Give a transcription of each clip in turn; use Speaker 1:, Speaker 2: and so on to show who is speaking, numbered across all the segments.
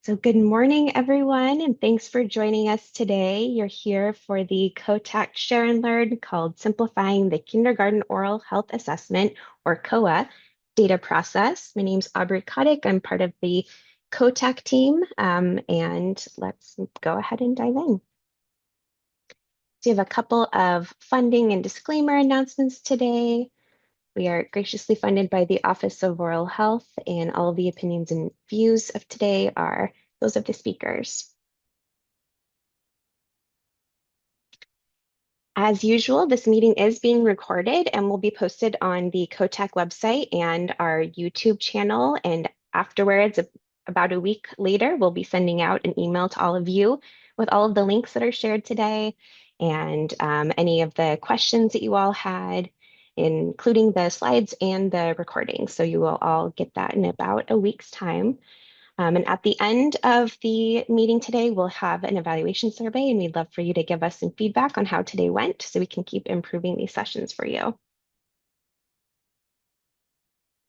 Speaker 1: So good morning, everyone, and thanks for joining us today. You're here for the COHTAC Share and Learn called Simplifying the Kindergarten Oral Health Assessment, or COHA, data process. My name's Aubrey Kotick. I'm part of the COHTAC team, and let's go ahead and dive in. So you have a couple of funding and disclaimer announcements today. We are graciously funded by the Office of Oral Health, and all of the opinions and views of today are those of the speakers. As usual, this meeting is being recorded and will be posted on the COHTAC website and our YouTube channel. And afterwards, about a week later, we'll be sending out an email to all of you with all of the links that are shared today and any of the questions that you all had, including the slides and the recording. So you will all get that in about a week's time. And at the end of the meeting today, we'll have an evaluation survey, and we'd love for you to give us some feedback on how today went so we can keep improving these sessions for you.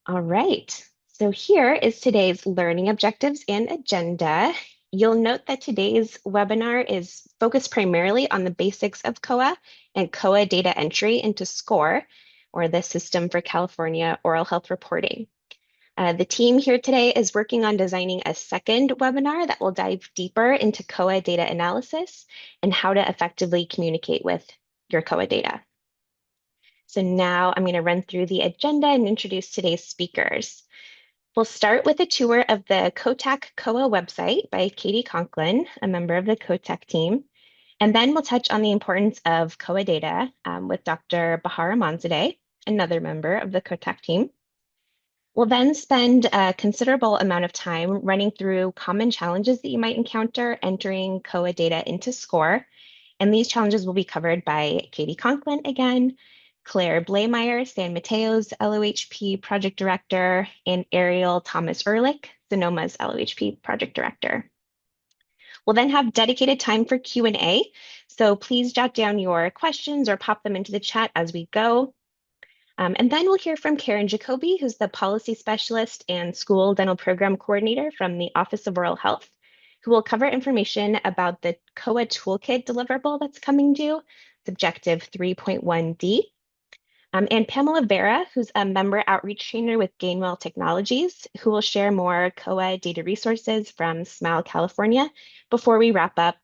Speaker 1: All right, so here is today's learning objectives and agenda. You'll note that today's webinar is focused primarily on the basics of COHA and COHA data entry into SCOHR, or the System for California Oral Health Reporting. The team here today is working on designing a second webinar that will dive deeper into COHA data analysis and how to effectively communicate with your COHA data. So now I'm going to run through the agenda and introduce today's speakers. We'll start with a tour of the COHTAC COHA website by Katie Conklin, a member of the COHTAC team. And then we'll touch on the importance of COHA data with Dr. Bahara Manzadeh, another member of the COHTAC team. We'll then spend a considerable amount of time running through common challenges that you might encounter entering COHA data into SCOHR. And these challenges will be covered by Katie Conklin again, Claire Blameyer, San Mateo's LOHP Project Director, and Ariel Thomas Ehrlich, Sonoma's LOHP Project Director. We'll then have dedicated time for Q&A, so please jot down your questions or pop them into the chat as we go. And then we'll hear from Karen Jacoby, who's the Policy Specialist and School Dental Program Coordinator from the Office of Oral Health, who will cover information about the COHA Toolkit deliverable that's coming due, Objective 3.1D. And Pamela Vera, who's a member outreach trainer with Gainwell Technologies, who will share more COHA data resources from Smile, California, before we wrap up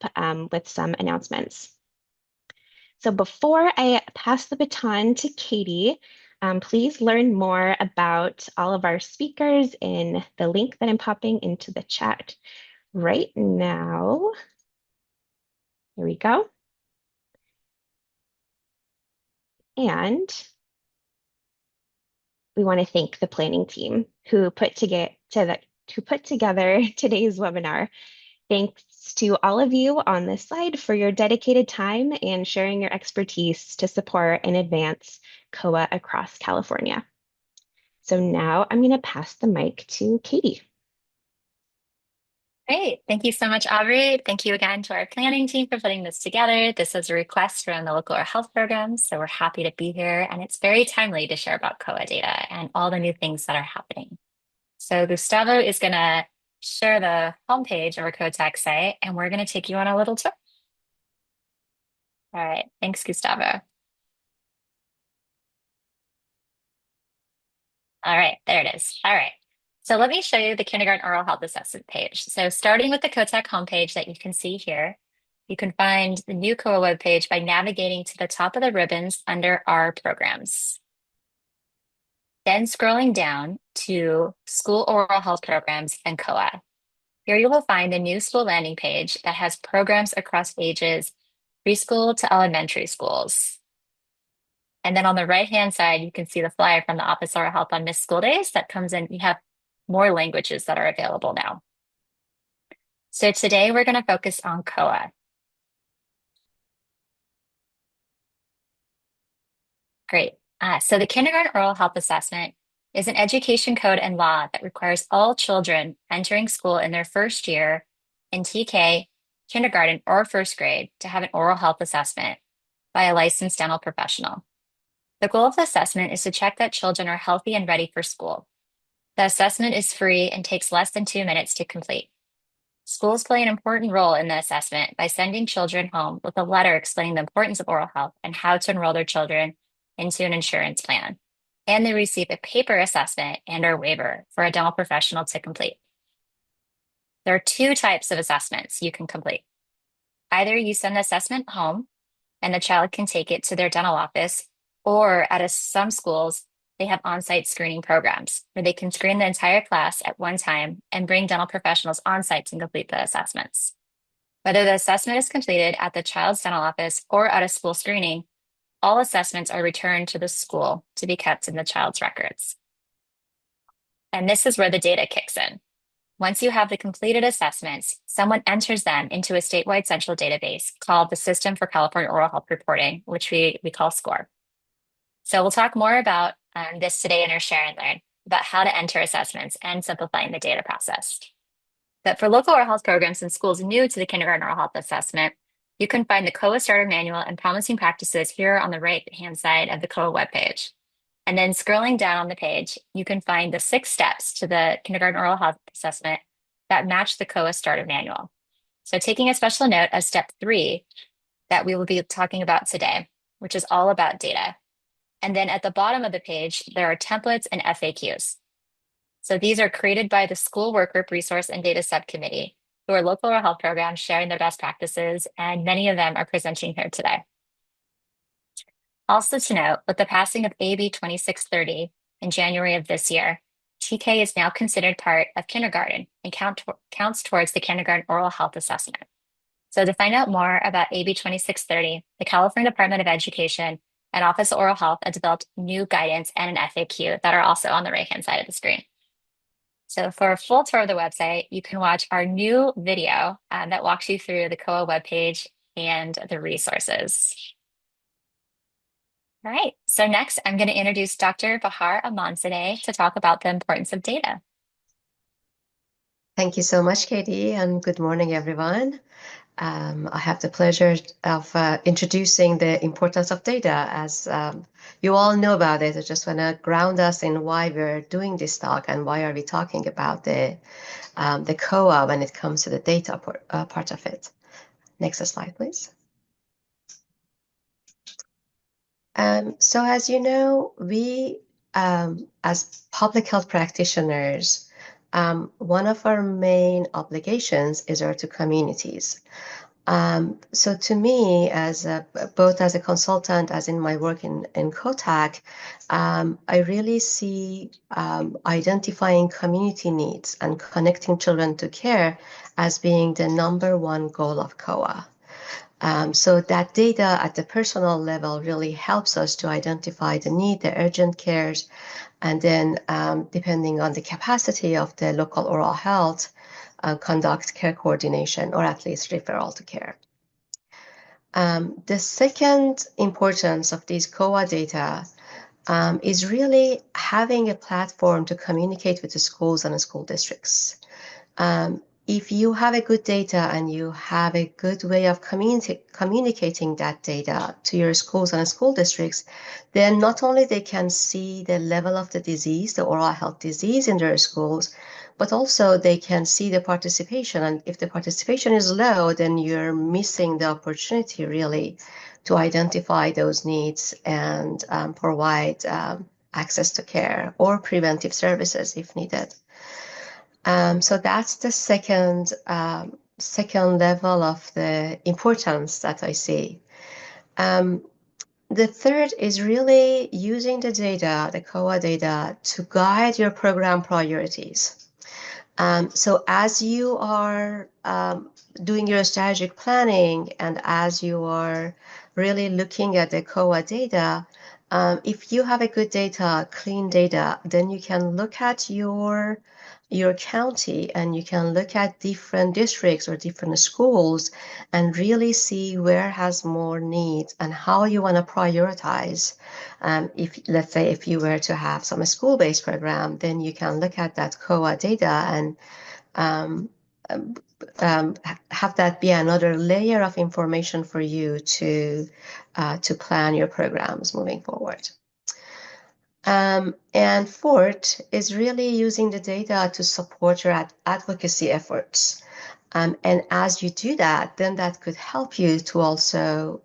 Speaker 1: with some announcements. So before I pass the baton to Katie, please learn more about all of our speakers in the link that I'm popping into the chat right now. Here we go. And we want to thank the planning team who put together today's webinar. Thanks to all of you on this slide for your dedicated time and sharing your expertise to support and advance COHA across California. So now I'm going to pass the mic to Katie.
Speaker 2: Great. Thank you so much, Aubrey. Thank you again to our planning team for putting this together. This is a request from the local oral health programs, so we're happy to be here. And it's very timely to share about COHA data and all the new things that are happening. So Gustavo is going to share the homepage of our COHTAC site, and we're going to take you on a little tour. All right. Thanks, Gustavo. All right. There it is. All right. So let me show you the kindergarten oral health assessment page. So starting with the COHTAC homepage that you can see here, you can find the new COHA webpage by navigating to the top of the ribbons under our programs. Then scrolling down to school oral health programs and COHA. Here you will find the new school landing page that has programs across ages preschool to elementary schools. And then on the right-hand side, you can see the flyer from the Office of Oral Health on Missed School Days that comes in. We have more languages that are available now. So today we're going to focus on COHA. Great. So the Kindergarten Oral Health Assessment is an education code and law that requires all children entering school in their first year in TK, kindergarten, or first grade to have an oral health assessment by a licensed dental professional. The goal of the assessment is to check that children are healthy and ready for school. The assessment is free and takes less than 2 minutes to complete. Schools play an important role in the assessment by sending children home with a letter explaining the importance of oral health and how to enroll their children into an insurance plan. And they receive a paper assessment and/or waiver for a dental professional to complete. There are two types of assessments you can complete. Either you send the assessment home and the child can take it to their dental office, or some schools, they have on-site screening programs where they can screen the entire class at one time and bring dental professionals on-site to complete the assessments. Whether the assessment is completed at the child's dental office or at a school screening, all assessments are returned to the school to be kept in the child's records. And this is where the data kicks in. Once you have the completed assessments, someone enters them into a statewide central database called the System for California Oral Health Reporting, which we call SCOHR. So we'll talk more about this today in our Share and Learn, about how to enter assessments and simplifying the data process. But for local oral health programs and schools new to the kindergarten oral health assessment, you can find the KOHA Starter Manual and Promising Practices here on the right-hand side of the KOHA webpage. And then scrolling down on the page, you can find the 6 steps to the kindergarten oral health assessment that match the KOHA Starter Manual. So taking a special note of step 3 that we will be talking about today, which is all about data. And then at the bottom of the page, there are templates and FAQs. So these are created by the School Workgroup Resource and Data Subcommittee, who are local oral health programs sharing their best practices, and many of them are presenting here today. Also to note, with the passing of AB 2630 in January of this year, TK is now considered part of kindergarten and counts towards the kindergarten oral health assessment. So to find out more about AB 2630, the California Department of Education and Office of Oral Health have developed new guidance and an FAQ that are also on the right-hand side of the screen. So for a full tour of the website, you can watch our new video that walks you through the KOHA webpage and the resources. All right, so next I'm going to introduce Dr. Bahar Amanzadeh to talk about the importance of data.
Speaker 3: Thank you so much, Katie, and good morning, everyone. I have the pleasure of introducing the importance of data. As you all know about it, I just want to ground us in why we're doing this talk and why are we talking about the KOHA when it comes to the data part of it. Next slide, please. So as you know, we, as public health practitioners, one of our main obligations is to communities. So to me, both as a consultant, as in my work in COHTAC, I really see identifying community needs and connecting children to care as being the #1 goal of KOHA. So that data at the personal level really helps us to identify the need, the urgent cares, and then depending on the capacity of the local oral health, conduct care coordination or at least referral to care. The second importance of these KOHA data is really having a platform to communicate with the schools and the school districts. If you have a good data and you have a good way of communicating that data to your schools and school districts, then not only they can see the level of the disease, the oral health disease in their schools, but also they can see the participation. And if the participation is low, then you're missing the opportunity really to identify those needs and provide access to care or preventive services if needed. So that's the second level of the importance that I see. The third is really using the data, the KOHA data, to guide your program priorities. So as you are doing your strategic planning and as you are really looking at the KOHA data, if you have a good data, clean data, then you can look at your county and you can look at different districts or different schools and really see where has more needs and how you want to prioritize. If, let's say, if you were to have some school-based program, then you can look at that KOHA data and have that be another layer of information for you to plan your programs moving forward. And fourth is really using the data to support your advocacy efforts. And as you do that, then that could help you to also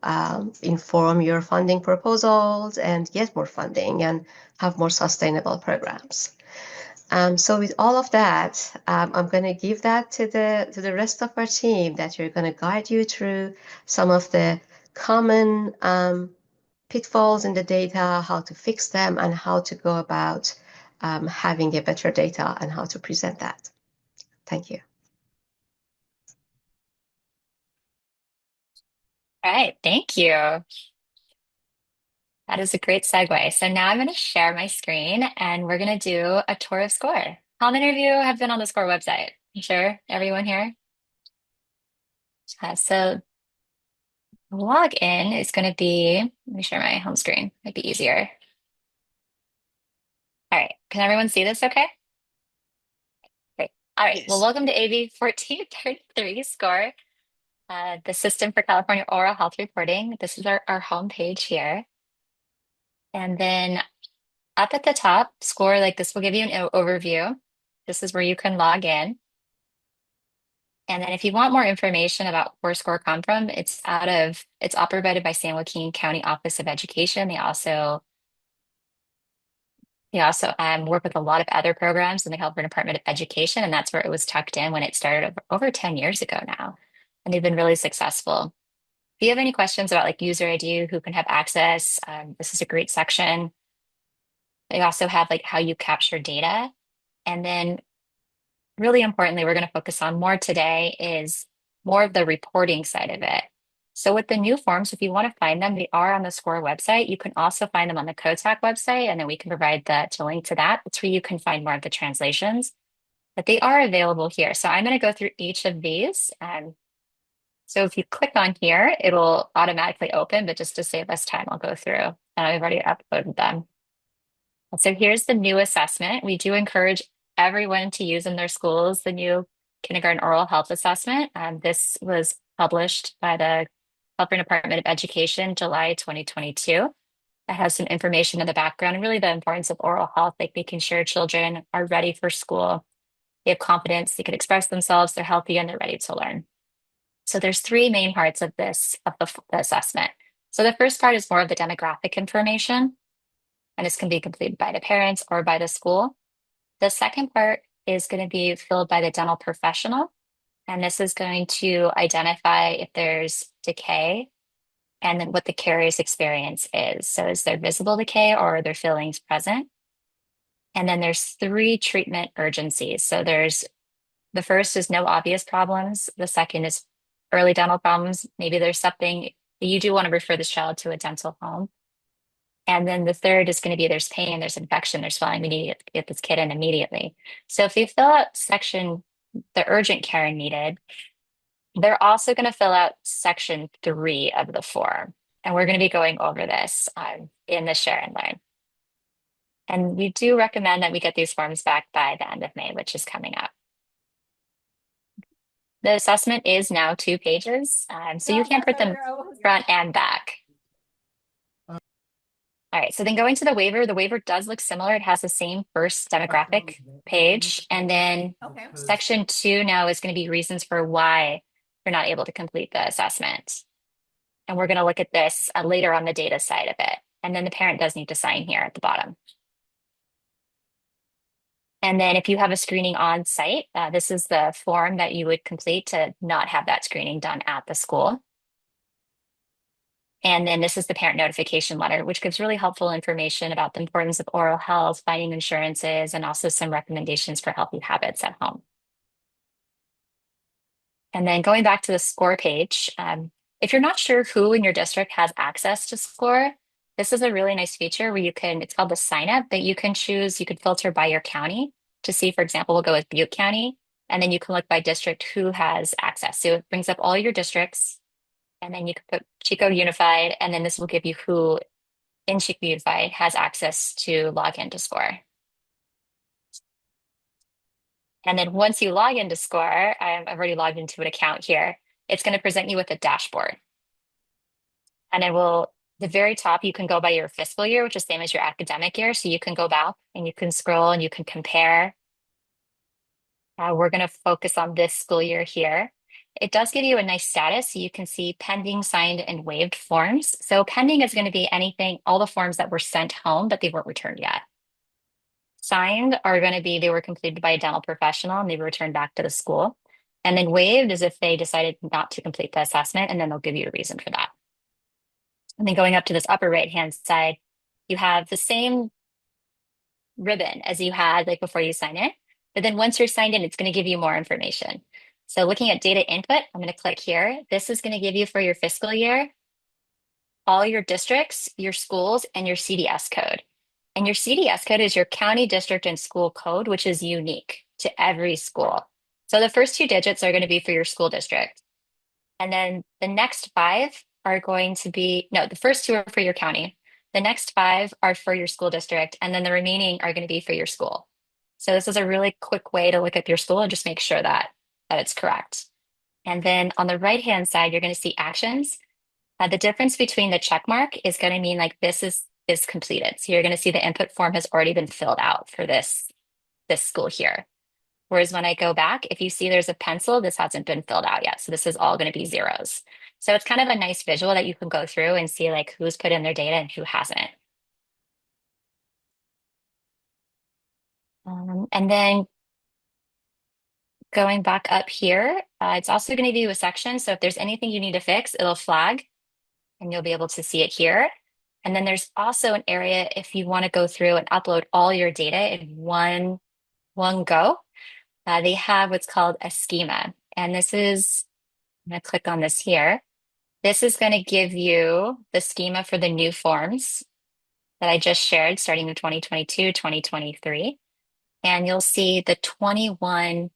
Speaker 3: inform your funding proposals and get more funding and have more sustainable programs. So with all of that, I'm going to give that to the rest of our team that you're going to guide you through some of the common pitfalls in the data, how to fix them, and how to go about having a better data and how to present that. Thank you.
Speaker 2: All right, thank you. That is a great segue. So now I'm going to share my screen and we're going to do a tour of SCOHR. How many of you have been on the SCOHR website? I'm sure everyone here. So login is going to be, let me share my home screen, might be easier. All right, can everyone see this okay? Great. All right, well,
Speaker 3: Yes.
Speaker 2: welcome to AB 1433 SCOHR, the System for California Oral Health Reporting. This is our home page here. And then up at the top, SCOHR, like this will give you an overview. This is where you can log in. And then if you want more information about where SCOHR come from, it's operated by San Joaquin County Office of Education. They also work with a lot of other programs in the California Department of Education, and that's where it was tucked in when it started over 10 years ago now. And they've been really successful. If you have any questions about like user ID, who can have access, this is a great section. They also have like how you capture data. And then really importantly, we're going to focus on more today is more of the reporting side of it. So with the new forms, if you want to find them, they are on the SCOHR website. You can also find them on the COHTAC website, and then we can provide the link to that. It's where you can find more of the translations, but they are available here. So I'm going to go through each of these. So if you click on here, it'll automatically open, but just to save us time, I'll go through. And I've already uploaded them. So here's the new assessment. We do encourage everyone to use in their schools the new kindergarten oral health assessment. This was published by the California Department of Education, July 2022. It has some information in the background and really the importance of oral health, like making sure children are ready for school. They have confidence, they can express themselves, they're healthy, and they're ready to learn. So there's three main parts of this, of the assessment. So the first part is more of the demographic information, and this can be completed by the parents or by the school. The second part is going to be filled by the dental professional, and this is going to identify if there's decay and then what the carrier's experience is. So is there visible decay or are there fillings present? And then there's three treatment urgencies. So the first is no obvious problems. The second is early dental problems. Maybe there's something you do want to refer this child to a dental home. And then the third is going to be there's pain, there's infection, there's swelling. We need to get this kid in immediately. So if you fill out section, the urgent care needed, they're also going to fill out section 3 of the form. And we're going to be going over this in the share and learn. And we do recommend that we get these forms back by the end of May, which is coming up. The assessment is now 2 pages, so you can print them front and back. All right, so then going to the waiver does look similar. It has the same first demographic page. And then section 2 now is going to be reasons for why you're not able to complete the assessment. And we're going to look at this later on the data side of it. And then the parent does need to sign here at the bottom. And then if you have a screening on site, this is the form that you would complete to not have that screening done at the school. And then this is the parent notification letter, which gives really helpful information about the importance of oral health, finding insurances, and also some recommendations for healthy habits at home. And then going back to the SCOHR page, if you're not sure who in your district has access to SCOHR, this is a really nice feature where it's called the sign up, but you can filter by your county to see, for example, we'll go with Butte County, and then you can look by district who has access. So it brings up all your districts. And then you can put Chico Unified, and then this will give you who in Chico Unified has access to log into SCOHR. And then once you log into SCOHR, I've already logged into an account here, it's going to present you with a dashboard. And the very top, you can go by your fiscal year, which is the same as your academic year. So you can go back and you can scroll and you can compare. We're going to focus on this school year here. it does give you a nice status. So you can see pending, signed, and waived forms. So pending is going to be anything, all the forms that were sent home, but they weren't returned yet. Signed are going to be they were completed by a dental professional and they were returned back to the school. And then waived is if they decided not to complete the assessment, and then they'll give you a reason for that. And then going up to this upper right-hand side, you have the same ribbon as you had like before you sign in. But then once you're signed in, it's going to give you more information. So looking at data input, I'm going to click here. This is going to give you for your fiscal year, all your districts, your schools, and your CDS code. And your CDS code is your county, district, and school code, which is unique to every school. So the first two digits are going to be for your school district. And then the next five are going to be, no, the first two are for your county. The next five are for your school district. And then the remaining are going to be for your school. So this is a really quick way to look at your school and just make sure that it's correct. And then on the right-hand side, you're going to see actions. The difference between the check mark is going to mean like this is completed. So you're going to see the input form has already been filled out for this school here. Whereas when I go back, if you see there's a pencil, this hasn't been filled out yet. So this is all going to be zeros. So it's kind of a nice visual that you can go through and see like who's put in their data and who hasn't. And then going back up here, it's also going to give you a section. So if there's anything you need to fix, it'll flag and you'll be able to see it here. And then there's also an area if you want to go through and upload all your data in one go. They have what's called a schema. And this is, I'm going to click on this here. This is going to give you the schema for the new forms that I just shared starting in 2022, 2023. And you'll see the 21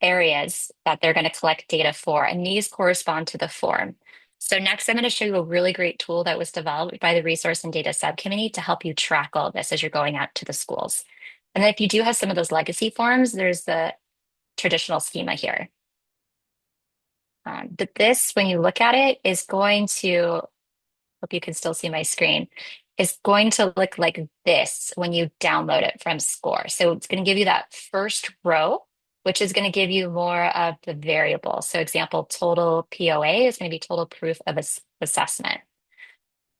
Speaker 2: areas that they're going to collect data for. And these correspond to the form. So next, I'm going to show you a really great tool that was developed by the Resource and Data Subcommittee to help you track all of this as you're going out to the schools. And then if you do have some of those legacy forms, there's the traditional schema here. But this, when you look at it, is going to, hope you can still see my screen, is going to look like this when you download it from SCOHR. So it's going to give you that first row, which is going to give you more of the variable. So example, total POA is going to be total proof of assessment.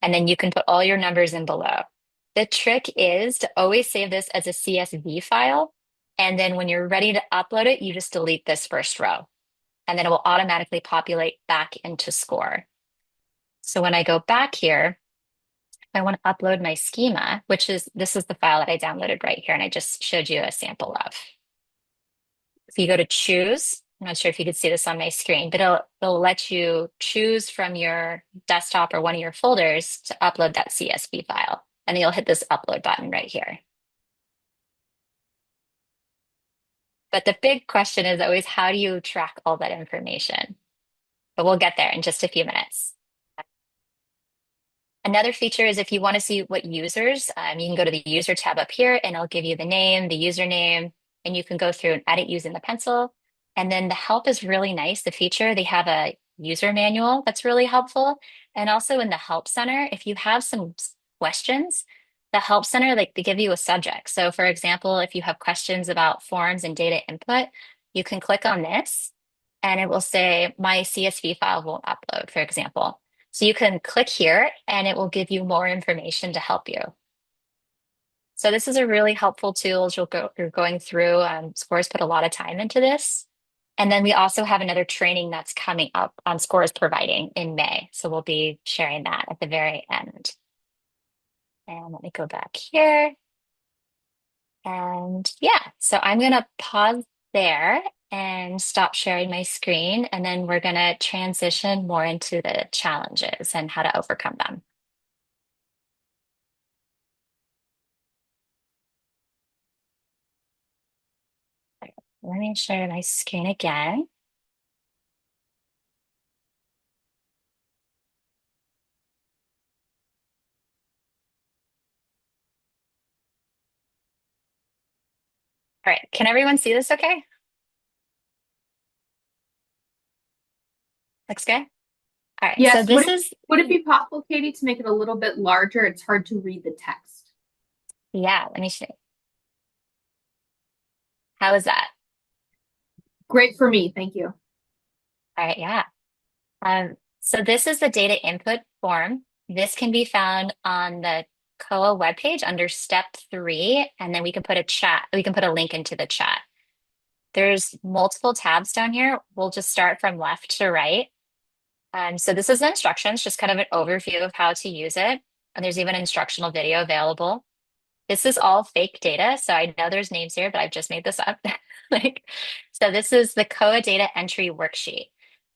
Speaker 2: And then you can put all your numbers in below. The trick is to always save this as a CSV file. And then when you're ready to upload it, you just delete this first row. And then it will automatically populate back into SCOHR. So when I go back here, I want to upload my schema, this is the file that I downloaded right here and I just showed you a sample of. If you go to choose, I'm not sure if you could see this on my screen, but it'll let you choose from your desktop or one of your folders to upload that CSV file. And then you'll hit this upload button right here. But the big question is always, how do you track all that information? But we'll get there in just a few minutes. Another feature is if you want to see what users, you can go to the user tab up here and it'll give you the name, the username, and you can go through and edit using the pencil. And then the help is really nice. The feature, they have a user manual that's really helpful. And also in the help center, if you have some questions, the help center, like they give you a subject. So for example, if you have questions about forms and data input, you can click on this and it will say my CSV file won't upload, for example. So you can click here and it will give you more information to help you. So this is a really helpful tool as you're going through. SCOHR's put a lot of time into this. And then we also have another training that's coming up on SCOHR's providing in May. So we'll be sharing that at the very end. And let me go back here. And yeah, so I'm going to pause there and stop sharing my screen. And then we're going to transition more into the challenges and how to overcome them. Let me share my screen again. All right, can everyone see this okay? Looks good? All right,
Speaker 4: Yes,
Speaker 2: so this is,
Speaker 4: would it be possible, Katie, to make it a little bit larger? It's hard to read the text.
Speaker 2: yeah, let me show you. How is that?
Speaker 4: Great for me, thank you.
Speaker 2: All right, yeah. So this is the data input form. This can be found on the COHA webpage under step 3, and then we can put a link into the chat. There's multiple tabs down here. We'll just start from left to right. So this is the instructions, just kind of an overview of how to use it. And there's even an instructional video available. This is all fake data. So I know there's names here, but I've just made this up. So this is the COHA data entry worksheet.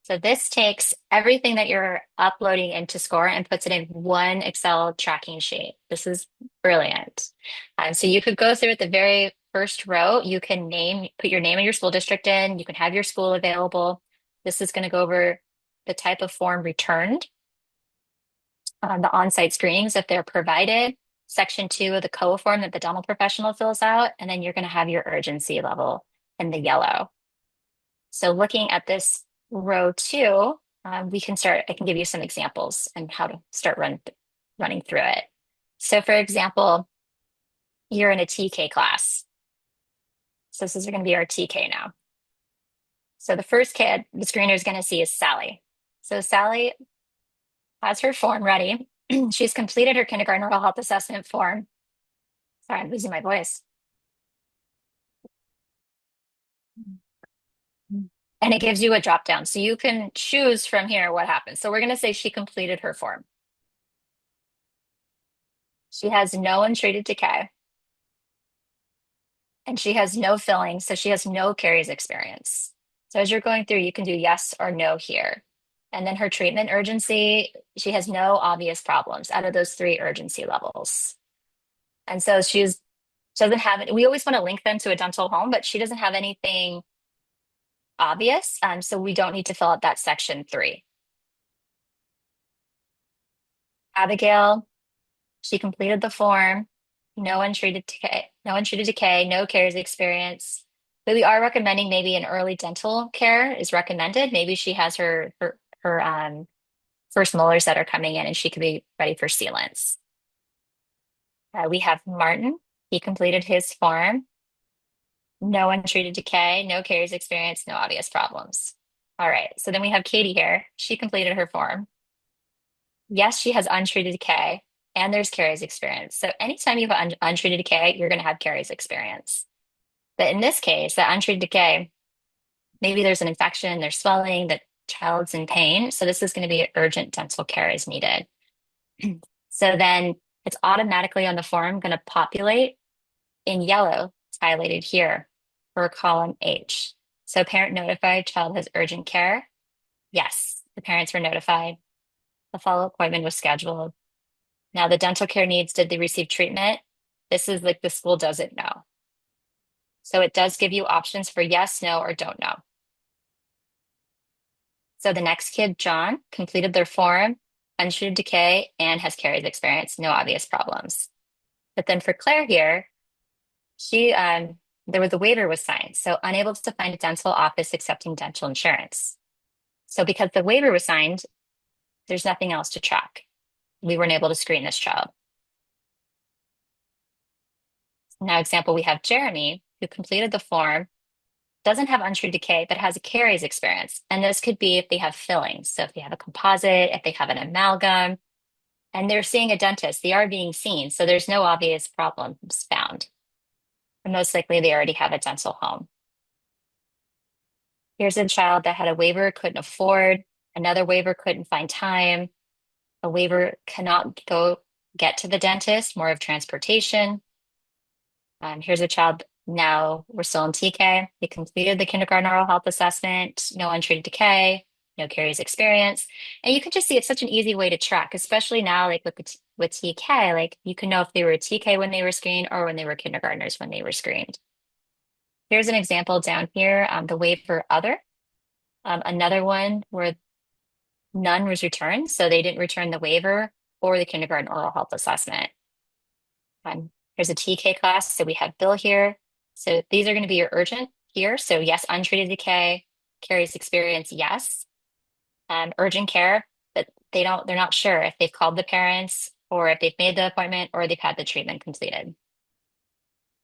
Speaker 2: So this takes everything that you're uploading into SCOHR and puts it in one Excel tracking sheet. This is brilliant. So you could go through at the very first row. You can put your name of your school district in. You can have your school available. This is going to go over the type of form returned, the on-site screenings if they're provided, section 2 of the COHA form that the dental professional fills out, and then you're going to have your urgency level in the yellow. So looking at this row 2, I can give you some examples and how to start running through it. So for example, you're in a TK class. So this is going to be our TK now. So the first kid the screener is going to see is Sally. So Sally has her form ready. She's completed her kindergarten oral health assessment form. Sorry, I'm losing my voice. And it gives you a drop down. So you can choose from here what happens. So we're going to say she completed her form. She has no untreated decay. And she has no filling. So she has no caries experience. So as you're going through, you can do yes or no here. And then her treatment urgency, she has no obvious problems out of those 3 urgency levels. And so she doesn't have it. We always want to link them to a dental home, but she doesn't have anything obvious. So we don't need to fill out that section 3. Abigail, she completed the form. No untreated decay, no caries experience. But we are recommending maybe an early dental care is recommended. Maybe she has her first molars that are coming in and she could be ready for sealants. We have Martin. He completed his form. No untreated decay, no caries experience, no obvious problems. All right, so then we have Katie here. She completed her form. Yes, she has untreated decay and there's caries experience. So anytime you have untreated decay, you're going to have caries experience. But in this case, the untreated decay, maybe there's an infection, there's swelling, the child's in pain. So this is going to be urgent dental care is needed. So then it's automatically on the form going to populate in yellow. It's highlighted here for column H. So parent notified, child has urgent care. Yes, the parents were notified. The follow-up appointment was scheduled. Now the dental care needs, did they receive treatment? This is like the school doesn't know. So it does give you options for yes, no, or don't know. So the next kid, John, completed their form, untreated decay, and has caries experience, no obvious problems. But then for Claire here, the waiver was signed, so unable to find a dental office accepting dental insurance. So because the waiver was signed, there's nothing else to track. We weren't able to screen this child. Now, example, we have Jeremy, who completed the form, doesn't have untreated decay, but has a caries experience. And this could be if they have fillings. So if they have a composite, if they have an amalgam, and they're seeing a dentist, they are being seen. So there's no obvious problems found. And most likely they already have a dental home. Here's a child that had a waiver, couldn't afford, another waiver, couldn't find time. A waiver cannot go get to the dentist, more of transportation. Here's a child, now we're still in TK. He completed the kindergarten oral health assessment, no untreated decay, no caries experience. And you can just see it's such an easy way to track, especially now, like with TK, like you can know if they were a TK when they were screened or when they were kindergartners when they were screened. Here's an example down here, the waiver other. Another one where none was returned, so they didn't return the waiver or the kindergarten oral health assessment. Here's a TK class, so we have Bill here. So these are going to be your urgent here. So yes, untreated decay, caries experience, yes. Urgent care, but they're not sure if they've called the parents or if they've made the appointment or they've had the treatment completed.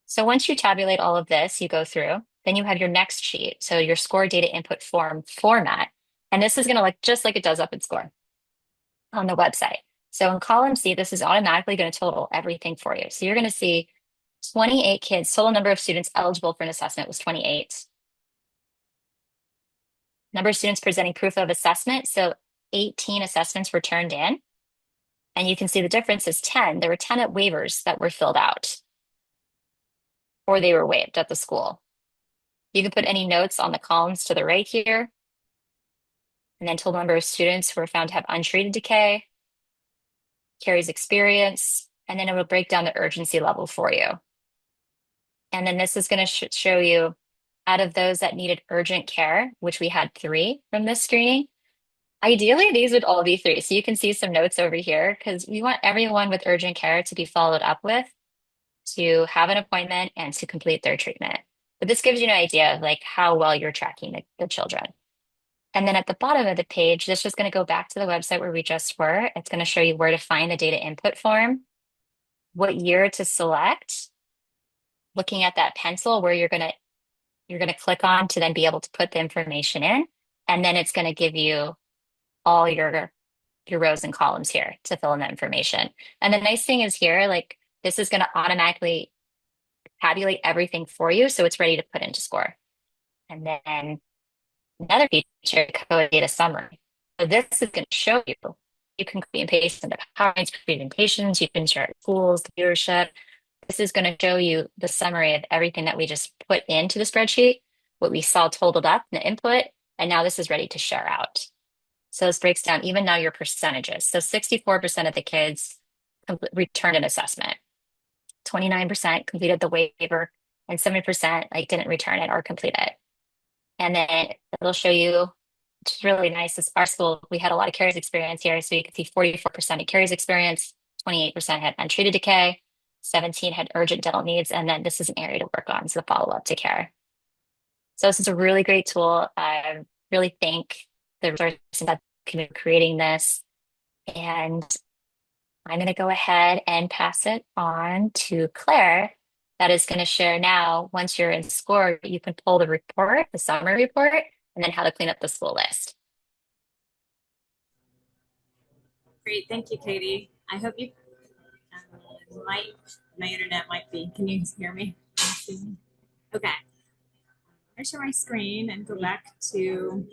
Speaker 2: So once you tabulate all of this, you go through, then you have your next sheet. So your SCOHR data input form format. And this is going to look just like it does up in SCORE on the website. So in column C, this is automatically going to total everything for you. So you're going to see 28 kids, total number of students eligible for an assessment was 28. Number of students presenting proof of assessment. So 18 assessments were turned in. And you can see the difference is 10. There were 10 waivers that were filled out, or they were waived at the school. You can put any notes on the columns to the right here. And then total number of students who were found to have untreated decay, carries experience, and then it will break down the urgency level for you. And then this is going to show you out of those that needed urgent care, which we had 3 from this screening. Ideally, these would all be 3. So you can see some notes over here because we want everyone with urgent care to be followed up with, to have an appointment, and to complete their treatment. But this gives you an idea of like how well you're tracking the children. And then at the bottom of the page, this is going to go back to the website where we just were. It's going to show you where to find the data input form, what year to select, looking at that pencil where you're going to click on to then be able to put the information in. And then it's going to give you all your rows and columns here to fill in that information. And the nice thing is here, like this is going to automatically tabulate everything for you. So it's ready to put into SCORE. And then another feature, COHA data summary. So this is going to show you, you can copy and paste into PowerPoints, presentations, you can share schools, the viewership. This is going to show you the summary of everything that we just put into the spreadsheet, what we saw totaled up in the input, and now this is ready to share out. So this breaks down even now your percentages. So 64% of the kids returned an assessment, 29% completed the waiver, and 70% like didn't return it or complete it. And then it'll show you, which is really nice, is our school, we had a lot of caries experience here. So you can see 44% of caries experience, 28% had untreated decay, 17 had urgent dental needs, and then this is an area to work on, so the follow-up to care. So this is a really great tool. I really thank the resource that can be creating this. And I'm going to go ahead and pass it on to Claire. That is going to share now, once you're in SCORE, you can pull the report, the summary report, and then how to clean up the school list.
Speaker 5: Great, thank you, Katie. I hope you my internet might be. Can you hear me? Okay. I'm gonna share my screen and go back to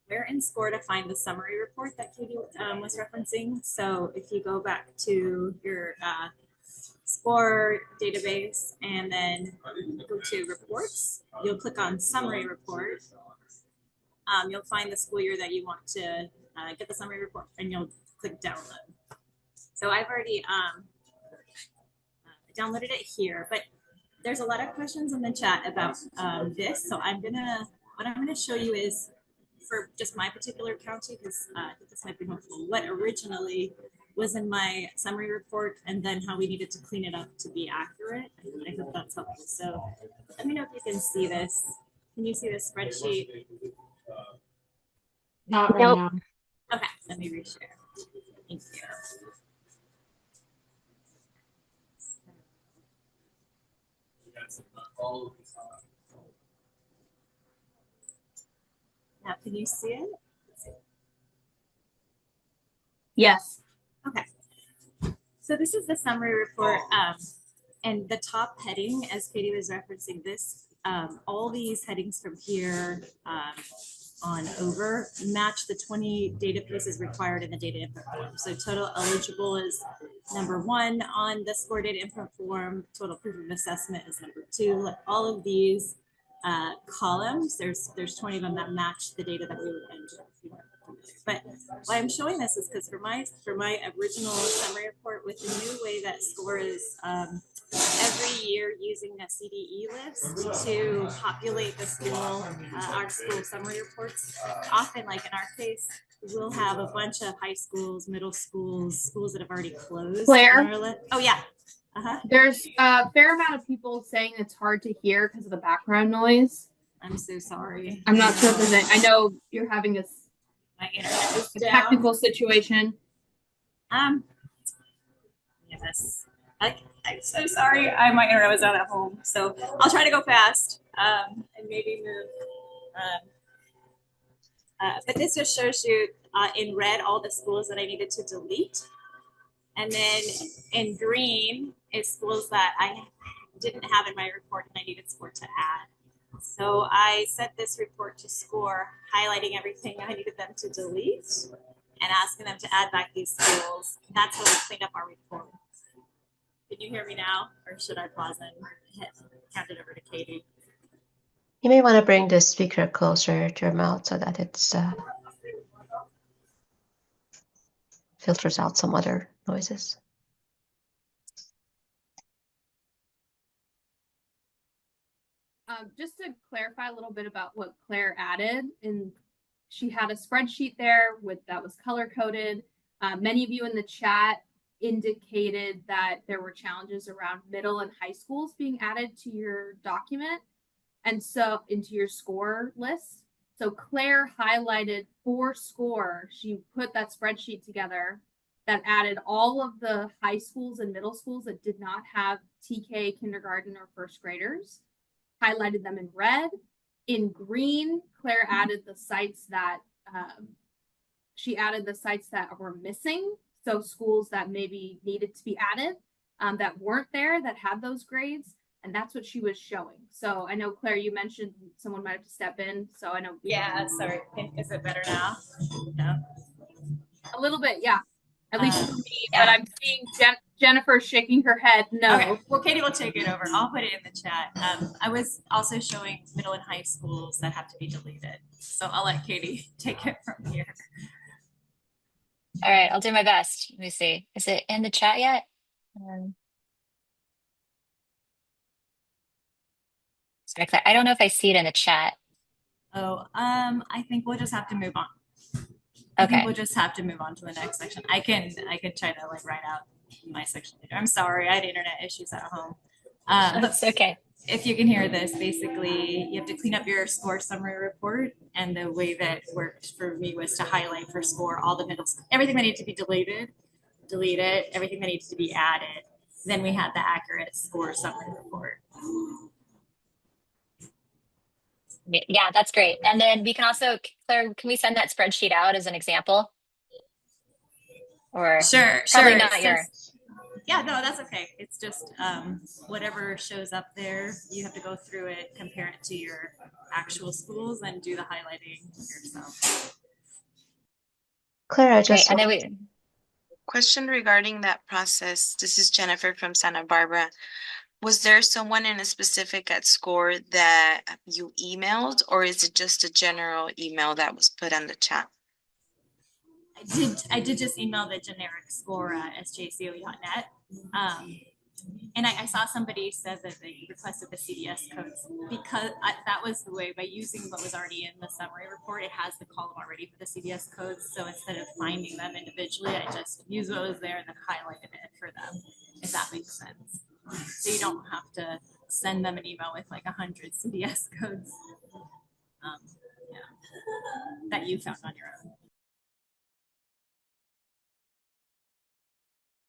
Speaker 5: where in SCORE to find the summary report that Katie was referencing. So if you go back to your SCORE database and then go to reports, you'll click on summary report. You'll find the school year that you want to get the summary report, and you'll click download. So I've already downloaded it here, but there's a lot of questions in the chat about this. So what I'm gonna show you is, for just my particular county, because I think this might be helpful, what originally was in my summary report, and then how we needed to clean it up to be accurate. I hope that's helpful. So let me know if you can see this. Can you see this spreadsheet?
Speaker 1: Not right now.
Speaker 5: Okay, let me reshare. Thank you. Now, can you see it?
Speaker 4: Yes.
Speaker 5: Okay. So this is the summary report, and the top heading, as Katie was referencing this, all these headings from here on over match the 20 data pieces required in the data input form. So total eligible is number 1 on the SCORE data input form. Total proof of assessment is number 2. Like all of these columns, there's 20 of them that match the data that we would enter. But why I'm showing this is because for my original summary report, with the new way that SCORE is every year using a CDE list to populate the school, our school summary reports, often, like in our case, we'll have a bunch of high schools, middle schools, schools that have already closed.
Speaker 4: Claire?
Speaker 5: Oh, yeah.
Speaker 4: There's a fair amount of people saying it's hard to hear because of the background noise.
Speaker 5: I'm so sorry.
Speaker 4: I'm not sure if there's any. I know you're having
Speaker 5: my internet is down.
Speaker 4: Technical situation.
Speaker 5: Yes. I'm so sorry. My internet was down at home, so I'll try to go fast and maybe move. But this just shows you in red all the schools that I needed to delete. And then in green is schools that I didn't have in my report and I needed SCOHR to add. So I sent this report to SCOHR, highlighting everything I needed them to delete and asking them to add back these schools. That's how we cleaned up our report. Can you hear me now? Or should I pause and hand it over to Katie?
Speaker 3: You may want to bring the speaker closer to your mouth so that it's filters out some other noises.
Speaker 4: Just to clarify a little bit about what Claire added, and she had a spreadsheet there that was color coded. Many of you in the chat indicated that there were challenges around middle and high schools being added to your document, and so into your SCOHR list. So Claire highlighted for SCOHR. She put that spreadsheet together that added all of the high schools and middle schools that did not have TK, kindergarten, or first graders, highlighted them in red. In green, Claire added the sites that she added the sites that were missing. So schools that maybe needed to be added that weren't there, that had those grades. And that's what she was showing. So I know, Claire, you mentioned someone might have to step in. So I know.
Speaker 5: Yeah, sorry. Is it better now? No.
Speaker 4: A little bit, yeah. At least for me,
Speaker 5: yeah.
Speaker 4: But I'm seeing Jennifer shaking her head. No.
Speaker 5: Okay. Well, Katie will take it over. I'll put it in the chat. I was also showing middle and high schools that have to be deleted. So I'll let Katie take it from here.
Speaker 2: All right, I'll do my best. Let me see. Is it in the chat yet? Sorry, Claire, I don't know if I see it in the chat.
Speaker 5: Oh, I think we'll just have to move on. I think we'll just have to move on to the next section. I can try to like write out my section later. I'm sorry, I had internet issues at home.
Speaker 2: That's okay.
Speaker 5: If you can hear this, basically you have to clean up your SCOHR summary report, and the way that worked for me was to highlight for SCOHR all the middle school, everything that needed to be deleted, delete it, everything that needs to be added. Then we had the accurate SCOHR summary report.
Speaker 2: Yeah, that's great. And then we can also, Claire, can we send that spreadsheet out as an example? Or
Speaker 5: sure,
Speaker 2: probably not your.
Speaker 5: Yeah, no, that's okay. It's just whatever shows up there, you have to go through it, compare it to your actual schools, and do the highlighting yourself.
Speaker 3: Claire, I just
Speaker 2: and then we.
Speaker 6: Question regarding that process. This is Jennifer from Santa Barbara. Was there someone in a specific at SCOHR that you emailed, or is it just a general email that was put on the chat?
Speaker 5: I did just email the generic SCOHR at sjco.net. And I saw somebody said that they requested the CDS codes because that was the way, by using what was already in the summary report, it has the column already for the CDS codes. So instead of finding them individually, I just used what was there and then highlighted it for them, if that makes sense. So you don't have to send them an email with like 100 CDS codes that you found on your own.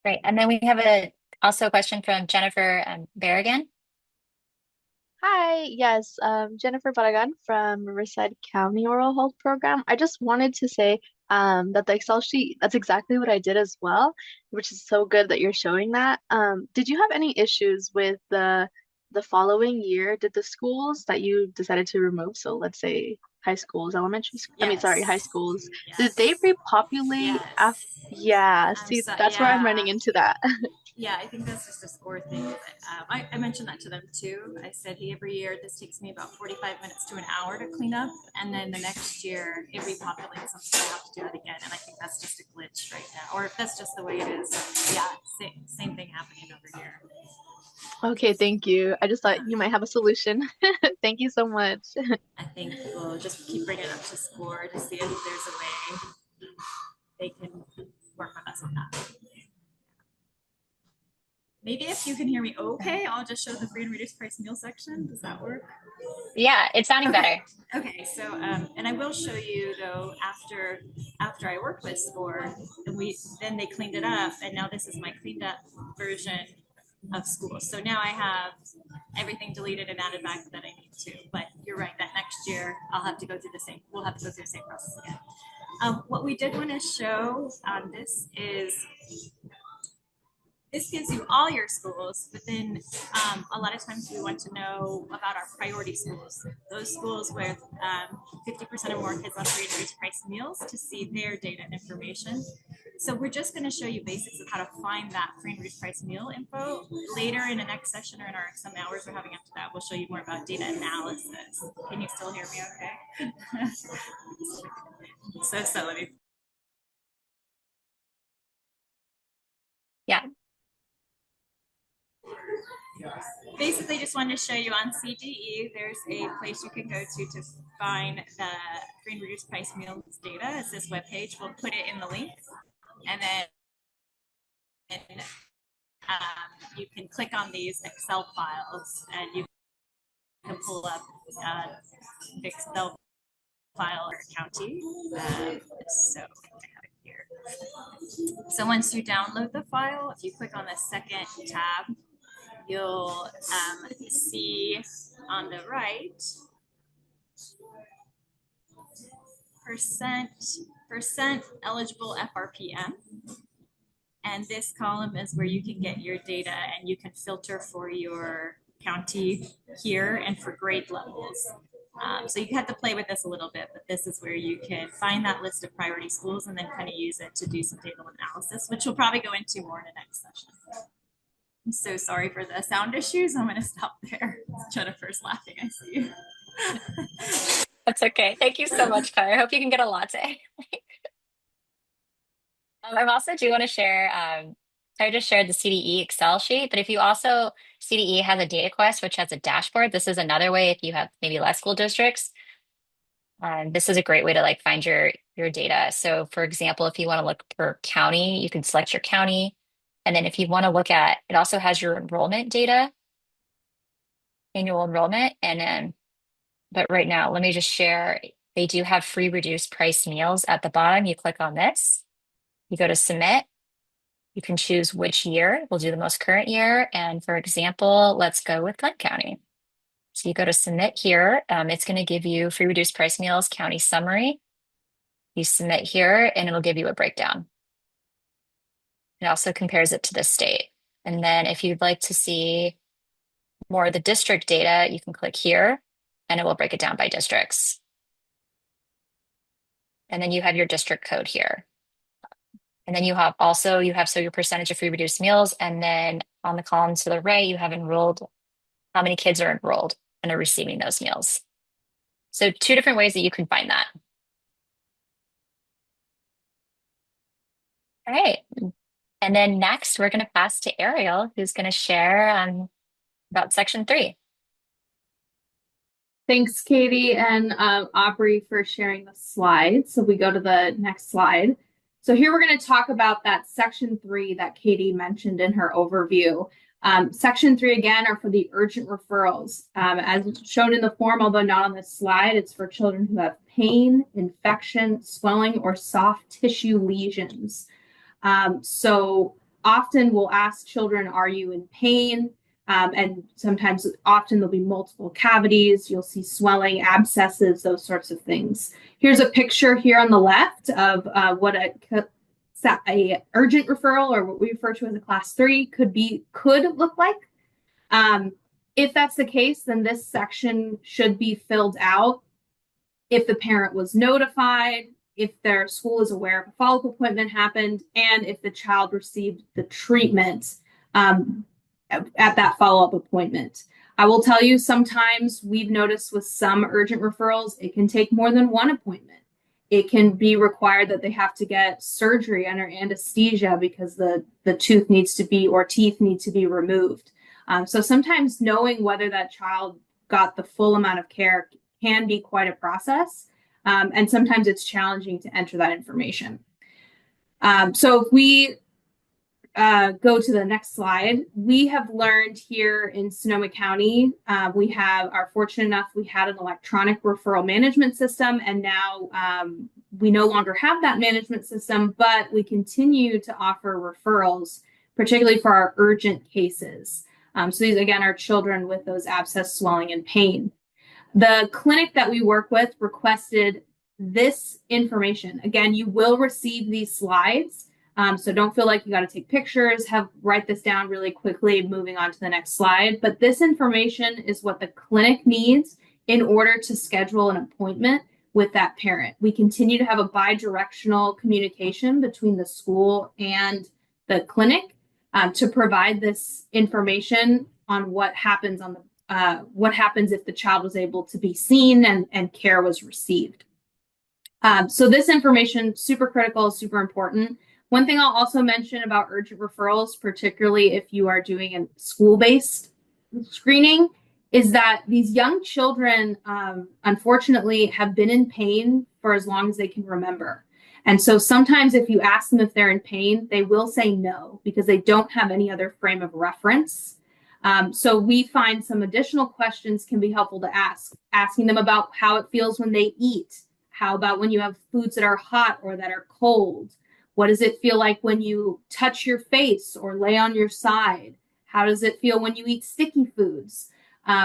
Speaker 2: Great. And then we have also a question from Jennifer Barragan.
Speaker 7: Hi, yes, Jennifer Barragan from Riverside County Oral Health Program. I just wanted to say that the Excel sheet, that's exactly what I did as well, which is so good that you're showing that. Did you have any issues with the following year? Did the schools that you decided to remove, so let's say high schools, elementary school, high schools, did they repopulate after? Yeah, see, that's where I'm running into that.
Speaker 5: Yeah, I think that's just a SCOHR thing. I mentioned that to them too. I said, hey, every year this takes me about 45 minutes to an hour to clean up, and then the next year it repopulates, so I have to do that again. And I think that's just a glitch right now, or if that's just the way it is. Yeah, same thing happening over here.
Speaker 7: Okay, thank you. I just thought you might have a solution. Thank you so much.
Speaker 5: I think we'll just keep bringing it up to SCOHR to see if there's a way they can work with us on that. Maybe if you can hear me okay, I'll just show the free and reduced price meal section. Does that work?
Speaker 2: Yeah, it's sounding better.
Speaker 5: Okay, so and I will show you though after I worked with SCOHR, and then they cleaned it up, and now this is my cleaned up version of schools. So now I have everything deleted and added back that I need to. But you're right, that next year I'll have to go through the same, we'll have to go through the same process again. What we did want to show on this is this gives you all your schools, but then a lot of times we want to know about our priority schools, those schools with 50% or more kids on free and reduced price meals, to see their data and information. So we're just going to show you basics of how to find that free and reduced price meal info. Later in the next session or in our some hours we're having after that, we'll show you more about data analysis. Can you still hear me okay? So let me.
Speaker 2: Yeah.
Speaker 5: Basically, just wanted to show you on CDE, there's a place you can go to find the free and reduced price meals data. It's this webpage. We'll put it in the link, and then you can click on these Excel files, and you can pull up the Excel file or county. So I have it here. So once you download the file, if you click on the second tab, you'll see on the right percent eligible FRPM. And this column is where you can get your data, and you can filter for your county here and for grade levels. So you have to play with this a little bit, but this is where you can find that list of priority schools and then kind of use it to do some table analysis, which we'll probably go into more in the next session. I'm so sorry for the sound issues. I'm going to stop there. Jennifer's laughing, I see.
Speaker 2: That's okay. Thank you so much, Claire. I hope you can get a latte. I also do want to share, I just shared the CDE Excel sheet, but if you also, CDE has a data quest, which has a dashboard. This is another way if you have maybe less school districts. This is a great way to like find your data. So for example, if you want to look per county, you can select your county. And then if you want to look at, it also has your enrollment data, annual enrollment. And then, but right now, let me just share, they do have free reduced price meals at the bottom. You click on this, you go to submit. You can choose which year. We'll do the most current year. And for example, let's go with Glenn County. So you go to submit here. It's going to give you free reduced price meals, county summary. You submit here and it'll give you a breakdown. It also compares it to the state. And then if you'd like to see more of the district data, you can click here and it will break it down by districts. And then you have your district code here. And then you have so your percentage of free reduced meals. And then on the column to the right, you have enrolled, how many kids are enrolled and are receiving those meals. So 2 different ways that you can find that. All right. And then next, we're going to pass to Ariel, who's going to share about section 3.
Speaker 4: Thanks, Katie and Aubrey, for sharing the slides. So we go to the next slide. So here we're going to talk about that section 3 that Katie mentioned in her overview. Section 3, again, are for the urgent referrals. As shown in the form, although not on this slide, it's for children who have pain, infection, swelling, or soft tissue lesions. So often we'll ask children, are you in pain? And often there'll be multiple cavities. You'll see swelling, abscesses, those sorts of things. Here's a picture here on the left of what a urgent referral, or what we refer to as a class 3, could look like. If that's the case, then this section should be filled out. If the parent was notified, if their school is aware of a follow-up appointment happened, and if the child received the treatment at that follow-up appointment. I will tell you, sometimes we've noticed with some urgent referrals, it can take more than one appointment. It can be required that they have to get surgery under anesthesia because the tooth needs to be, or teeth need to be removed. So sometimes knowing whether that child got the full amount of care can be quite a process. And sometimes it's challenging to enter that information. So if we go to the next slide, we have learned here in Sonoma County, we are fortunate enough, we had an electronic referral management system, and now we no longer have that management system, but we continue to offer referrals particularly for our urgent cases. So these, again, are children with those abscess, swelling, and pain. The clinic that we work with requested this information. Again, you will receive these slides. So don't feel like you got to take pictures, write this down really quickly, moving on to the next slide. But this information is what the clinic needs in order to schedule an appointment with that parent. We continue to have a bi-directional communication between the school and the clinic to provide this information on what happens if the child was able to be seen and care was received. So this information, super critical, super important. One thing I'll also mention about urgent referrals, particularly if you are doing a school-based screening, is that these young children, unfortunately, have been in pain for as long as they can remember. And so sometimes if you ask them if they're in pain, they will say no because they don't have any other frame of reference. So we find some additional questions can be helpful to ask, asking them about how it feels when they eat. How about when you have foods that are hot or that are cold? What does it feel like when you touch your face or lay on your side? How does it feel when you eat sticky foods?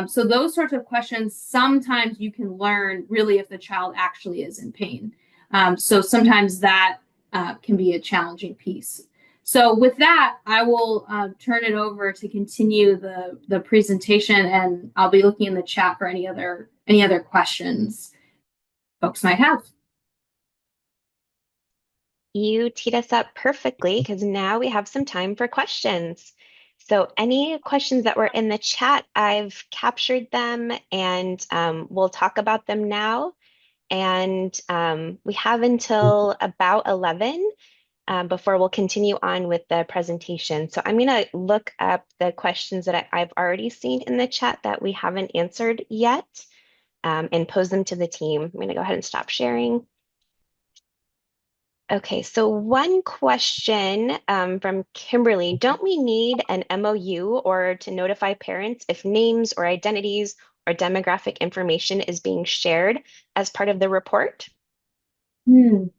Speaker 4: So those sorts of questions, sometimes you can learn really if the child actually is in pain. So sometimes that can be a challenging piece. So with that, I will turn it over to continue the presentation, and I'll be looking in the chat for any other questions folks might have.
Speaker 1: You teed us up perfectly because now we have some time for questions. So any questions that were in the chat, I've captured them and we'll talk about them now. And we have until about 11 before we'll continue on with the presentation. So I'm going to look up the questions that I've already seen in the chat that we haven't answered yet and pose them to the team. I'm going to go ahead and stop sharing. Okay, so one question from Kimberly. Don't we need an MOU or to notify parents if names or identities or demographic information is being shared as part of the report?
Speaker 4: Can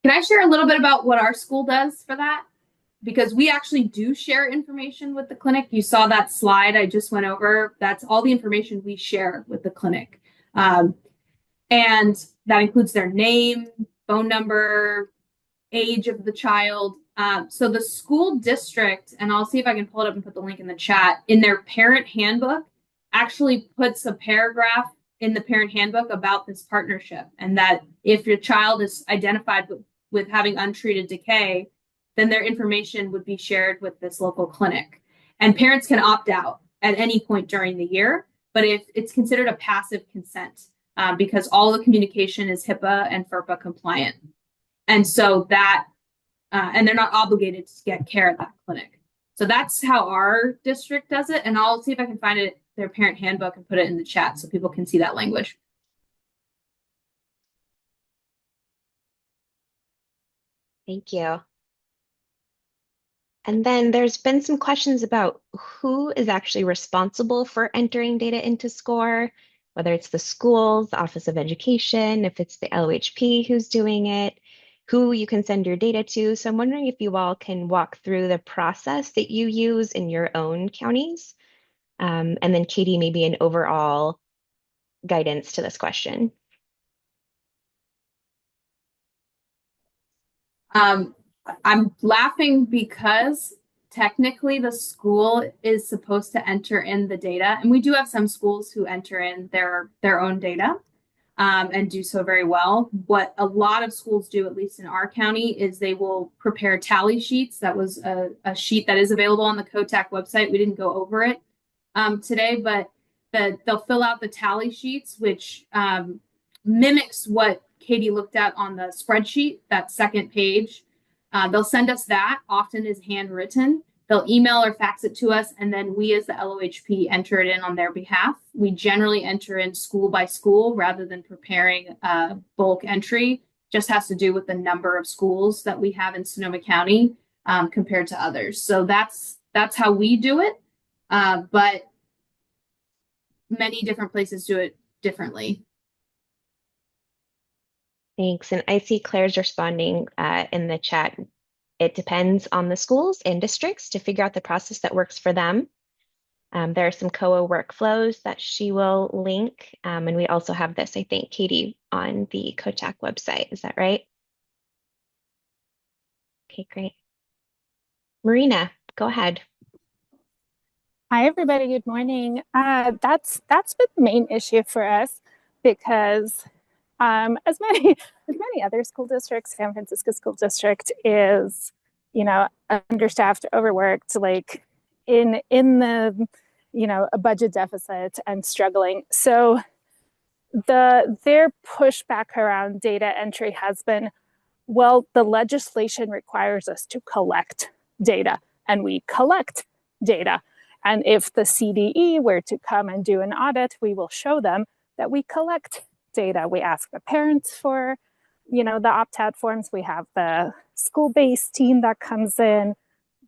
Speaker 4: I share a little bit about what our school does for that? Because we actually do share information with the clinic. You saw that slide I just went over. That's all the information we share with the clinic. And that includes their name, phone number, age of the child. So the school district, and I'll see if I can pull it up and put the link in the chat, in their parent handbook actually puts a paragraph in the parent handbook about this partnership, and that if your child is identified with having untreated decay, then their information would be shared with this local clinic. And parents can opt out at any point during the year, but if it's considered a passive consent because all the communication is HIPAA and FERPA compliant. And so that, and they're not obligated to get care at that clinic. So that's how our district does it. And I'll see if I can find it, their parent handbook, and put it in the chat so people can see that language.
Speaker 1: Thank you. And then there's been some questions about who is actually responsible for entering data into SCOHR, whether it's the schools, the Office of Education, if it's the LOHP who's doing it, who you can send your data to. So I'm wondering if you all can walk through the process that you use in your own counties. And then Katie, maybe an overall guidance to this question.
Speaker 4: I'm laughing because technically the school is supposed to enter in the data, and we do have some schools who enter in their own data and do so very well. What a lot of schools do, at least in our county, is they will prepare tally sheets. That was a sheet that is available on the COHTAC website. We didn't go over it today, but they'll fill out the tally sheets, which mimics what Katie looked at on the spreadsheet, that second page. They'll send us that, often is handwritten. They'll email or fax it to us, and then we as the LOHP enter it in on their behalf. We generally enter in school by school rather than preparing a bulk entry. Just has to do with the number of schools that we have in Sonoma County compared to others. So that's how we do it, but many different places do it differently.
Speaker 1: Thanks. And I see Claire's responding in the chat. It depends on the schools and districts to figure out the process that works for them. There are some COHA workflows that she will link. And we also have this, I think, Katie, on the COHTAC website. Is that right? Okay, great. Marina, go ahead.
Speaker 8: Hi, everybody. Good morning. That's been the main issue for us because as many other school districts, San Francisco School District is, understaffed, overworked, like in the a budget deficit and struggling. So their pushback around data entry has been, well, the legislation requires us to collect data, and we collect data. And if the CDE were to come and do an audit, we will show them that we collect data. We ask the parents for, the opt-out forms. We have the school-based team that comes in,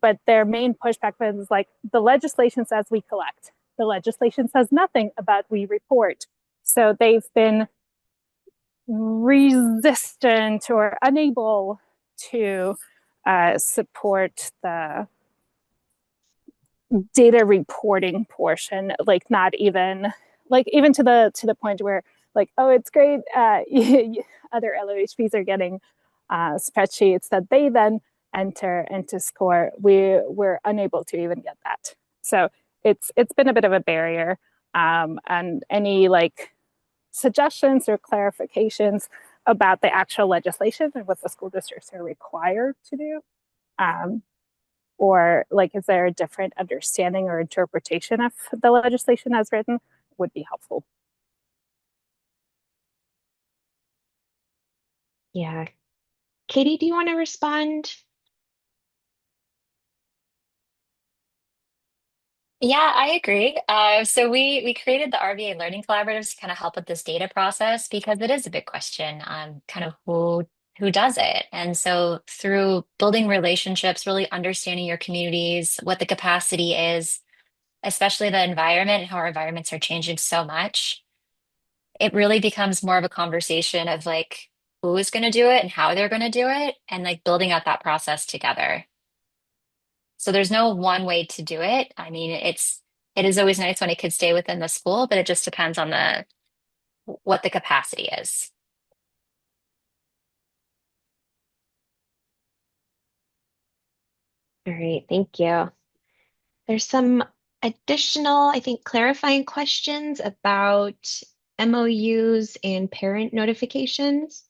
Speaker 8: but their main pushback is like, the legislation says we collect. The legislation says nothing about we report. So they've been resistant or unable to support the data reporting portion, like not even like even to the point where like, oh, it's great, other LOHPs are getting spreadsheets that they then enter into SCOHR. We're unable to even get that. So it's been a bit of a barrier, and any like suggestions or clarifications about the actual legislation and what the school districts are required to do, or like, is there a different understanding or interpretation of the legislation as written, would be helpful.
Speaker 1: Yeah. Katie, do you want to respond?
Speaker 2: Yeah, I agree. So we created the RVA Learning Collaboratives to kind of help with this data process because it is a big question on kind of who does it. And so through building relationships, really understanding your communities, what the capacity is, especially the environment and how our environments are changing so much, it really becomes more of a conversation of like who is going to do it and how they're going to do it, and like building out that process together. So there's no one way to do it. I mean, it is always nice when it could stay within the school, but it just depends on the what the capacity is.
Speaker 1: All right, thank you. There's some additional, I think, clarifying questions about MOUs and parent notifications.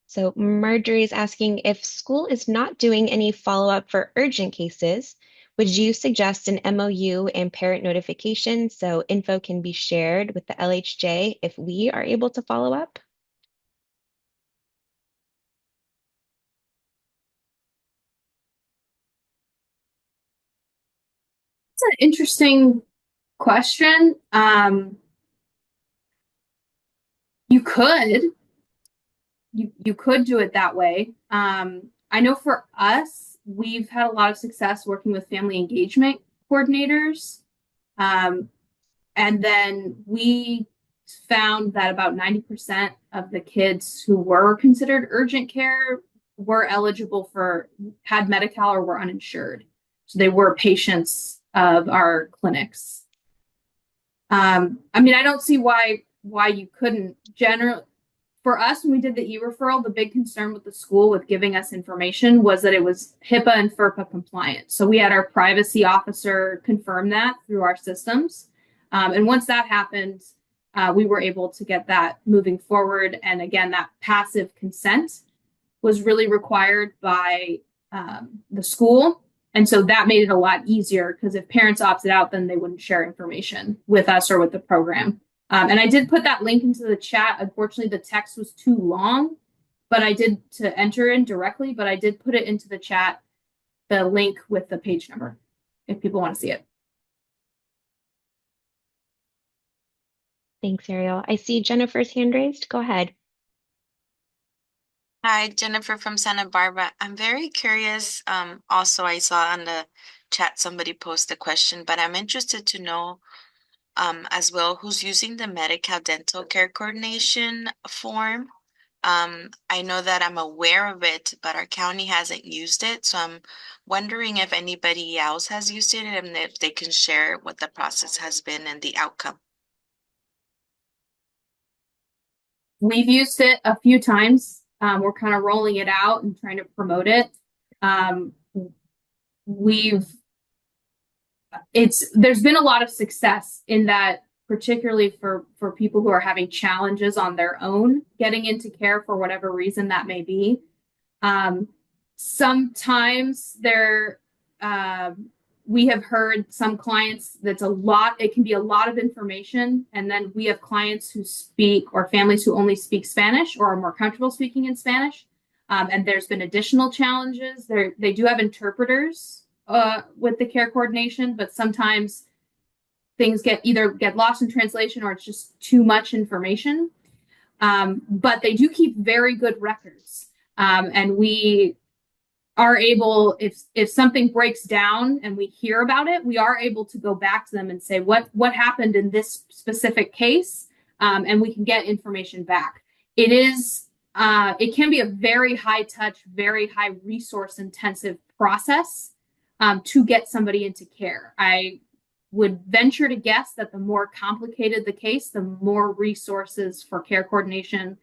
Speaker 1: So Marjorie is asking, if school is not doing any follow-up for urgent cases, would you suggest an MOU and parent notification so info can be shared with the LHJ if we are able to follow up?
Speaker 4: It's an interesting question. You could you could do it that way. I know for us, we've had a lot of success working with family engagement coordinators. And then we found that about 90% of the kids who were considered urgent care were eligible had Medi-Cal or were uninsured. So they were patients of our clinics. I mean, I don't see why you couldn't. Generally, for us, when we did the e-referral, the big concern with the school with giving us information was that it was HIPAA and FERPA compliant. So we had our privacy officer confirm that through our systems. And once that happened, we were able to get that moving forward. And again, that passive consent was really required by the school. And so that made it a lot easier because if parents opted out, then they wouldn't share information with us or with the program. And I did put that link into the chat. Unfortunately, the text was too long, but I did to enter in directly, but I did put it into the chat, the link with the page number, if people want to see it.
Speaker 1: Thanks, Ariel. I see Jennifer's hand raised. Go ahead.
Speaker 6: Hi, Jennifer from Santa Barbara. I'm very curious. Also, I saw on the chat somebody post a question, but I'm interested to know as well who's using the Medi-Cal dental care coordination form I know that I'm aware of it, but our county hasn't used it. So I'm wondering if anybody else has used it and if they can share what the process has been and the outcome.
Speaker 4: We've used it a few times. We're kind of rolling it out and trying to promote it. There's been a lot of success in that, particularly for people who are having challenges on their own getting into care for whatever reason that may be. Sometimes we have heard some clients it can be a lot of information. And then we have clients who speak, or families who only speak Spanish or are more comfortable speaking in Spanish. And there's been additional challenges. They do have interpreters with the care coordination, but sometimes things either get lost in translation or it's just too much information. But they do keep very good records. And we are able, if something breaks down and we hear about it, we are able to go back to them and say what happened in this specific case, and we can get information back. It can be a very high touch, very high resource intensive process to get somebody into care. I would venture to guess that the more complicated the case, the more resources for care coordination,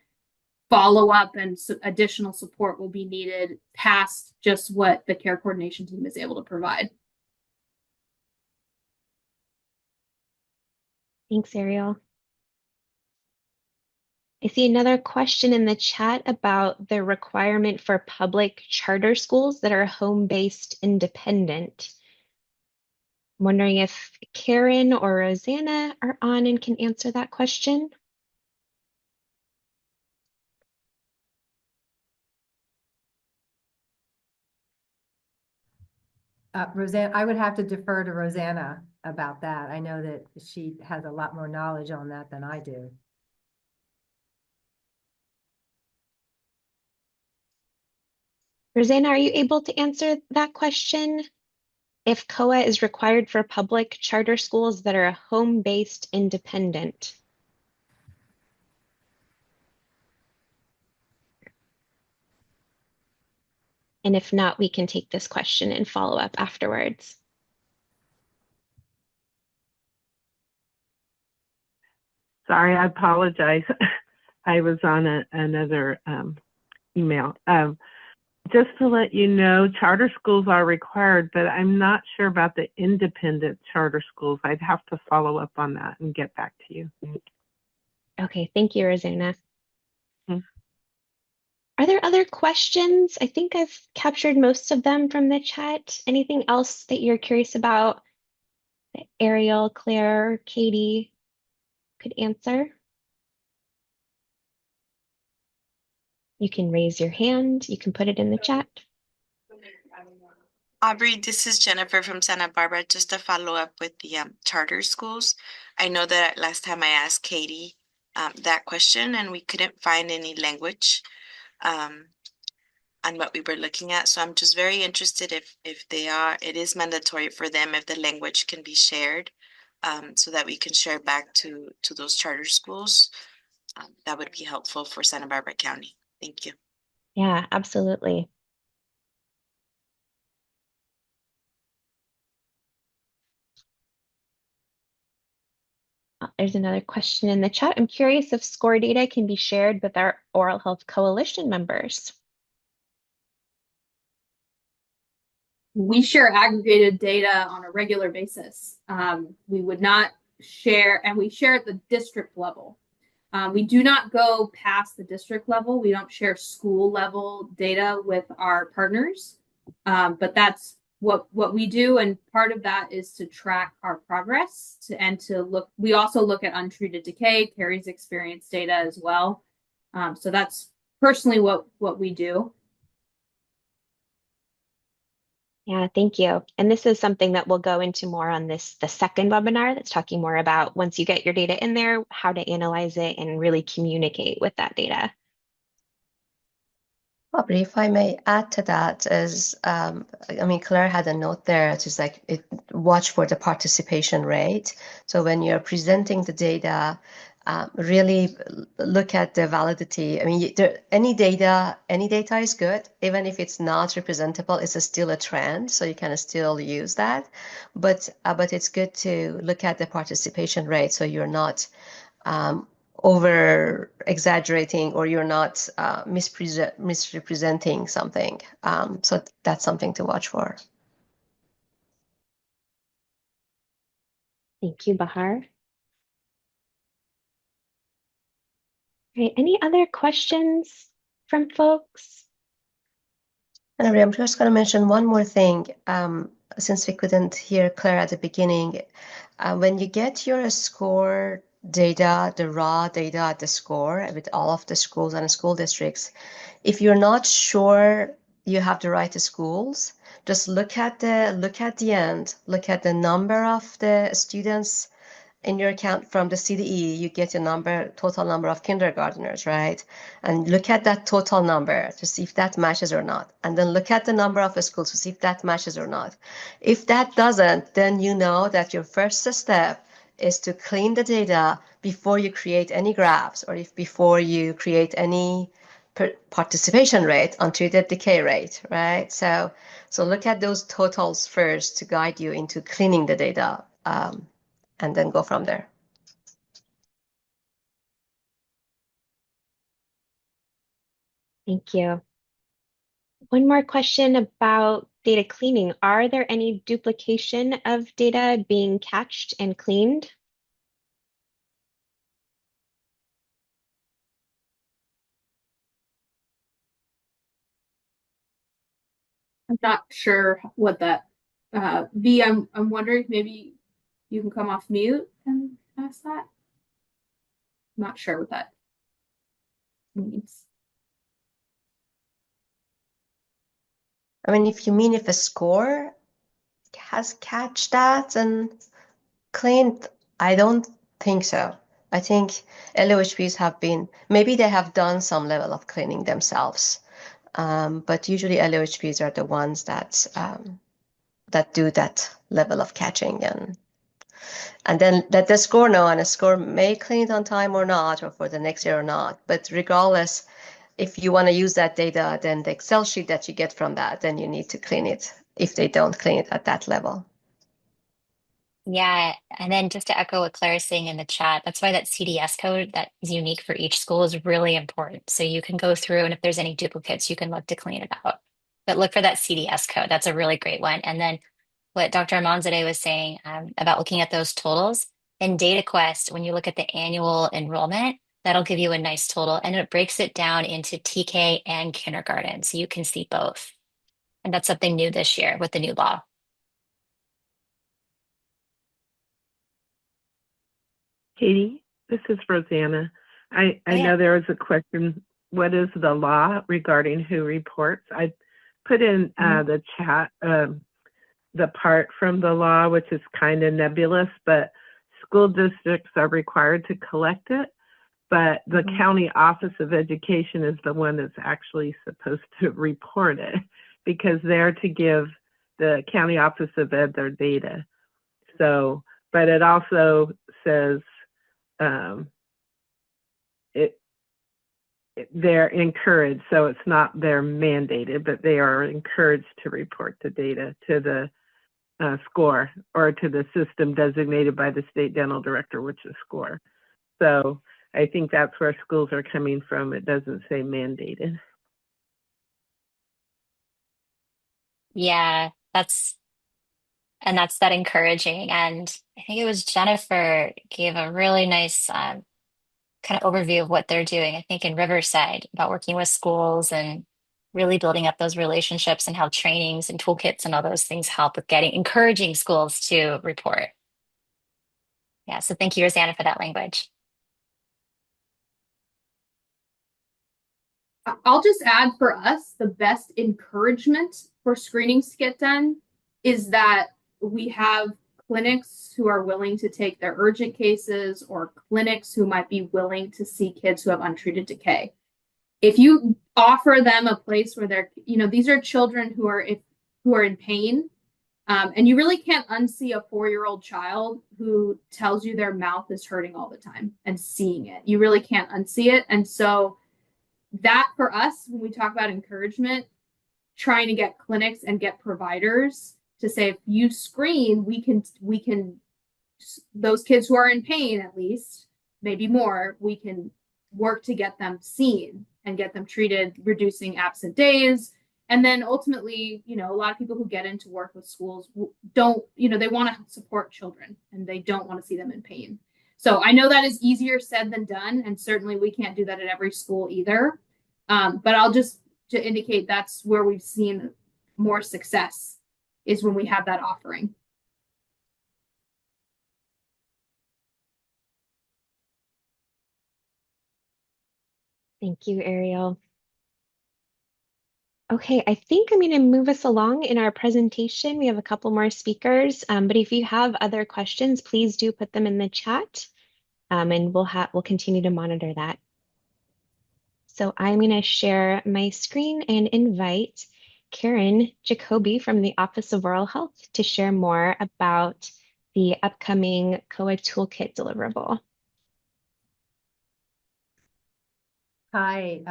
Speaker 4: follow-up, and additional support will be needed past just what the care coordination team is able to provide.
Speaker 1: Thanks, Ariel. I see another question in the chat about the requirement for public charter schools that are home-based independent. I'm wondering if Karen or Rosanna are on and can answer that question.
Speaker 9: Rosanna, I would have to defer to Rosanna about that. I know that she has a lot more knowledge on that than I do.
Speaker 1: Rosanna, are you able to answer that question? If COHA is required for public charter schools that are home-based independent? And if not, we can take this question and follow up afterwards.
Speaker 10: Sorry, I apologize. I was on another email. Just to let you know, charter schools are required, but I'm not sure about the independent charter schools. I'd have to follow up on that and get back to you.
Speaker 1: Okay, thank you, Rosanna. Are there other questions? I think I've captured most of them from the chat. Anything else that you're curious about that Ariel, Claire, Katie could answer? You can raise your hand. You can put it in the chat.
Speaker 6: Aubrey, this is Jennifer from Santa Barbara. Just to follow up with the charter schools. I know that last time I asked Katie that question and we couldn't find any language on what we were looking at. So I'm just very interested if it is mandatory for them if the language can be shared so that we can share back to those charter schools. That would be helpful for Santa Barbara County. Thank you.
Speaker 1: Yeah, absolutely. There's another question in the chat. I'm curious if SCOHR data can be shared with our Oral Health Coalition members.
Speaker 4: We share aggregated data on a regular basis. We would not share, and we share at the district level. We do not go past the district level. We don't share school level data with our partners, but that's what we do. And part of that is to track our progress and to look. We also look at untreated decay, Carrie's experience data as well. So that's personally what we do.
Speaker 1: Yeah, thank you. And this is something that we'll go into more on the second webinar that's talking more about once you get your data in there, how to analyze it and really communicate with that data.
Speaker 3: Aubrey, if I may add to that is, Claire had a note there. It's like watch for the participation rate. So when you're presenting the data, really look at the validity. I mean, any data is good, even if it's not representable. It's still a trend, so you can still use that. But it's good to look at the participation rate, so you're not over exaggerating, or you're not misrepresenting something. So that's something to watch for.
Speaker 1: Thank you, Bahar. Right, any other questions from folks?
Speaker 3: And I'm just going to mention one more thing, since we couldn't hear Claire at the beginning. When you get your SCOHR data, the raw data at the SCOHR with all of the schools and school districts, if you're not sure you have the right schools, just look at the end, look at the number of the students in your account from the CDE. You get your total number of kindergarteners, right? And look at that total number to see if that matches or not. And then look at the number of schools to see if that matches or not. If that doesn't, then you know that your first step is to clean the data before you create any graphs, or before you create any participation rate, untreated decay rate, right? So look at those totals first to guide you into cleaning the data, and then go from there.
Speaker 1: Thank you. One more question about data cleaning. Are there any duplication of data being catched and cleaned?
Speaker 4: I'm not sure what that, V, I'm wondering if maybe you can come off mute and ask that. I'm not sure what that means.
Speaker 3: I mean, if you mean if a SCOHR has catched that and cleaned, I don't think so. I think LOHPs have been, maybe they have done some level of cleaning themselves, but usually LOHPs are the ones that do that level of catching, and then let the SCOHR know, and a SCOHR may clean it on time or not, or for the next year or not. But regardless, if you want to use that data, then the Excel sheet that you get from that, then you need to clean it if they don't clean it at that level.
Speaker 2: Yeah, and then just to echo what Claire is saying in the chat, that's why that CDS code that is unique for each school is really important. So you can go through, and if there's any duplicates, you can look to clean it out. But look for that CDS code. That's a really great one. And then what Dr. Amanzadeh was saying about looking at those totals in DataQuest, when you look at the annual enrollment, that'll give you a nice total, and it breaks it down into TK and kindergarten, so you can see both. And that's something new this year with the new law.
Speaker 10: Katie, this is Rosanna. I
Speaker 2: Oh, yeah.
Speaker 10: know there was a question, what is the law regarding who reports? I put in the chat the part from the law, which is kind of nebulous, but school districts are required to collect it, but the County Office of Education is the one that's actually supposed to report it, because they're to give the County Office of Ed their data. So, but it also says they're encouraged, so it's not they're mandated, but they are encouraged to report the data to the SCOHR, or to the system designated by the state dental director, which is SCOHR. So I think that's where schools are coming from. It doesn't say mandated.
Speaker 2: Yeah, that's that encouraging. And I think it was Jennifer gave a really nice kind of overview of what they're doing, I think in Riverside, about working with schools and really building up those relationships, and how trainings and toolkits and all those things help with encouraging schools to report. Yeah, so thank you, Rosanna, for that language.
Speaker 4: I'll just add, for us, the best encouragement for screenings to get done is that we have clinics who are willing to take their urgent cases, or clinics who might be willing to see kids who have untreated decay. If you offer them a place where they're, these are children who are in pain, And you really can't unsee a 4-year-old child who tells you their mouth is hurting all the time and seeing it. You really can't unsee it. And so that for us, when we talk about encouragement, trying to get clinics and get providers to say, if you screen, we can, those kids who are in pain, at least, maybe more, we can work to get them seen and get them treated, reducing absent days. And then ultimately, a lot of people who get into work with schools don't, they want to support children and they don't want to see them in pain. So I know that is easier said than done. And certainly we can't do that at every school either. But I'll just to indicate that's where we've seen more success is when we have that offering.
Speaker 1: Thank you, Ariel. Okay, I think I'm going to move us along in our presentation. We have a couple more speakers, but if you have other questions, please do put them in the chat, and we'll continue to monitor that. So I'm going to share my screen and invite Karen Jacoby from the Office of Oral Health to share more about the upcoming KOHA Toolkit deliverable.
Speaker 9: Hi,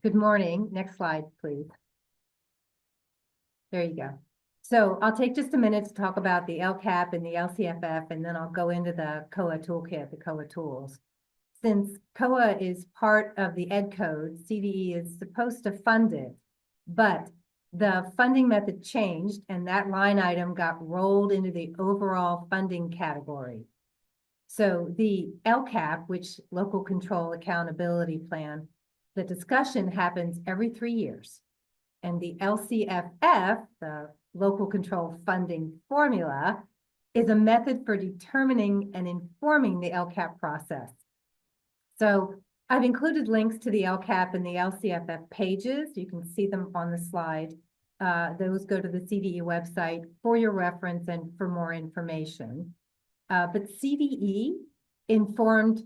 Speaker 9: good morning. Next slide, please. There you go. So I'll take just a minute to talk about the LCAP and the LCFF, and then I'll go into the KOHA Toolkit, the KOHA tools. Since KOHA is part of the Ed Code, CDE is supposed to fund it, but the funding method changed and that line item got rolled into the overall funding category. So the LCAP, which Local Control Accountability Plan, the discussion happens every 3 years. And the LCFF, the Local Control Funding Formula, is a method for determining and informing the LCAP process. So I've included links to the LCAP and the LCFF pages. You can see them on the slide. Those go to the CDE website for your reference and for more information. But CDE informed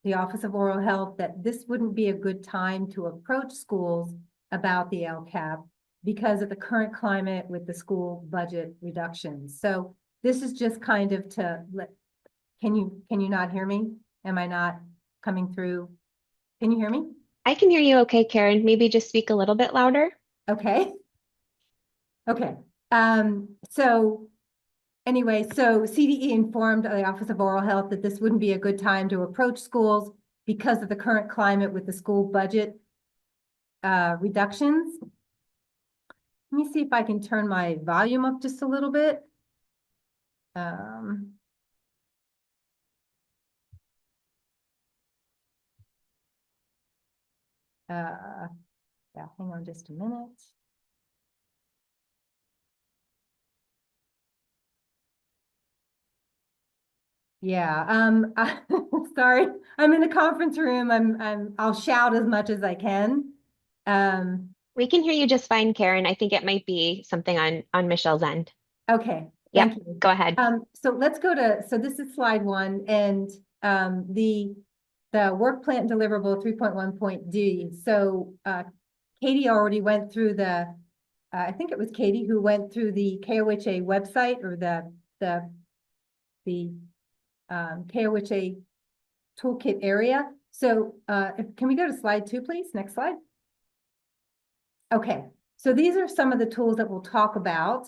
Speaker 9: the Office of Oral Health that this wouldn't be a good time to approach schools about the LCAP because of the current climate with the school budget reductions. So this is just kind of to let, can you not hear me? Am I not coming through? Can you hear me?
Speaker 1: I can hear you okay, Karen. Maybe just speak a little bit louder.
Speaker 9: Okay. Okay. So anyway, so CDE informed the Office of Oral Health that this wouldn't be a good time to approach schools because of the current climate with the school budget reductions. Let me see if I can turn my volume up just a little bit. Yeah, hang on just a minute. Yeah, sorry, I'm in the conference room. I'll shout as much as I can.
Speaker 1: We can hear you just fine, Karen. I think it might be something on Michelle's end.
Speaker 9: Okay,
Speaker 1: Yeah,
Speaker 9: thank you.
Speaker 1: Go ahead.
Speaker 9: So let's go to, so this is slide 1, and the work plan deliverable 3.1.d. So Katie already went through the, I think it was Katie who went through the KOHA website or the KOHA toolkit area. So can we go to slide 2, please? Next slide. Okay, so these are some of the tools that we'll talk about.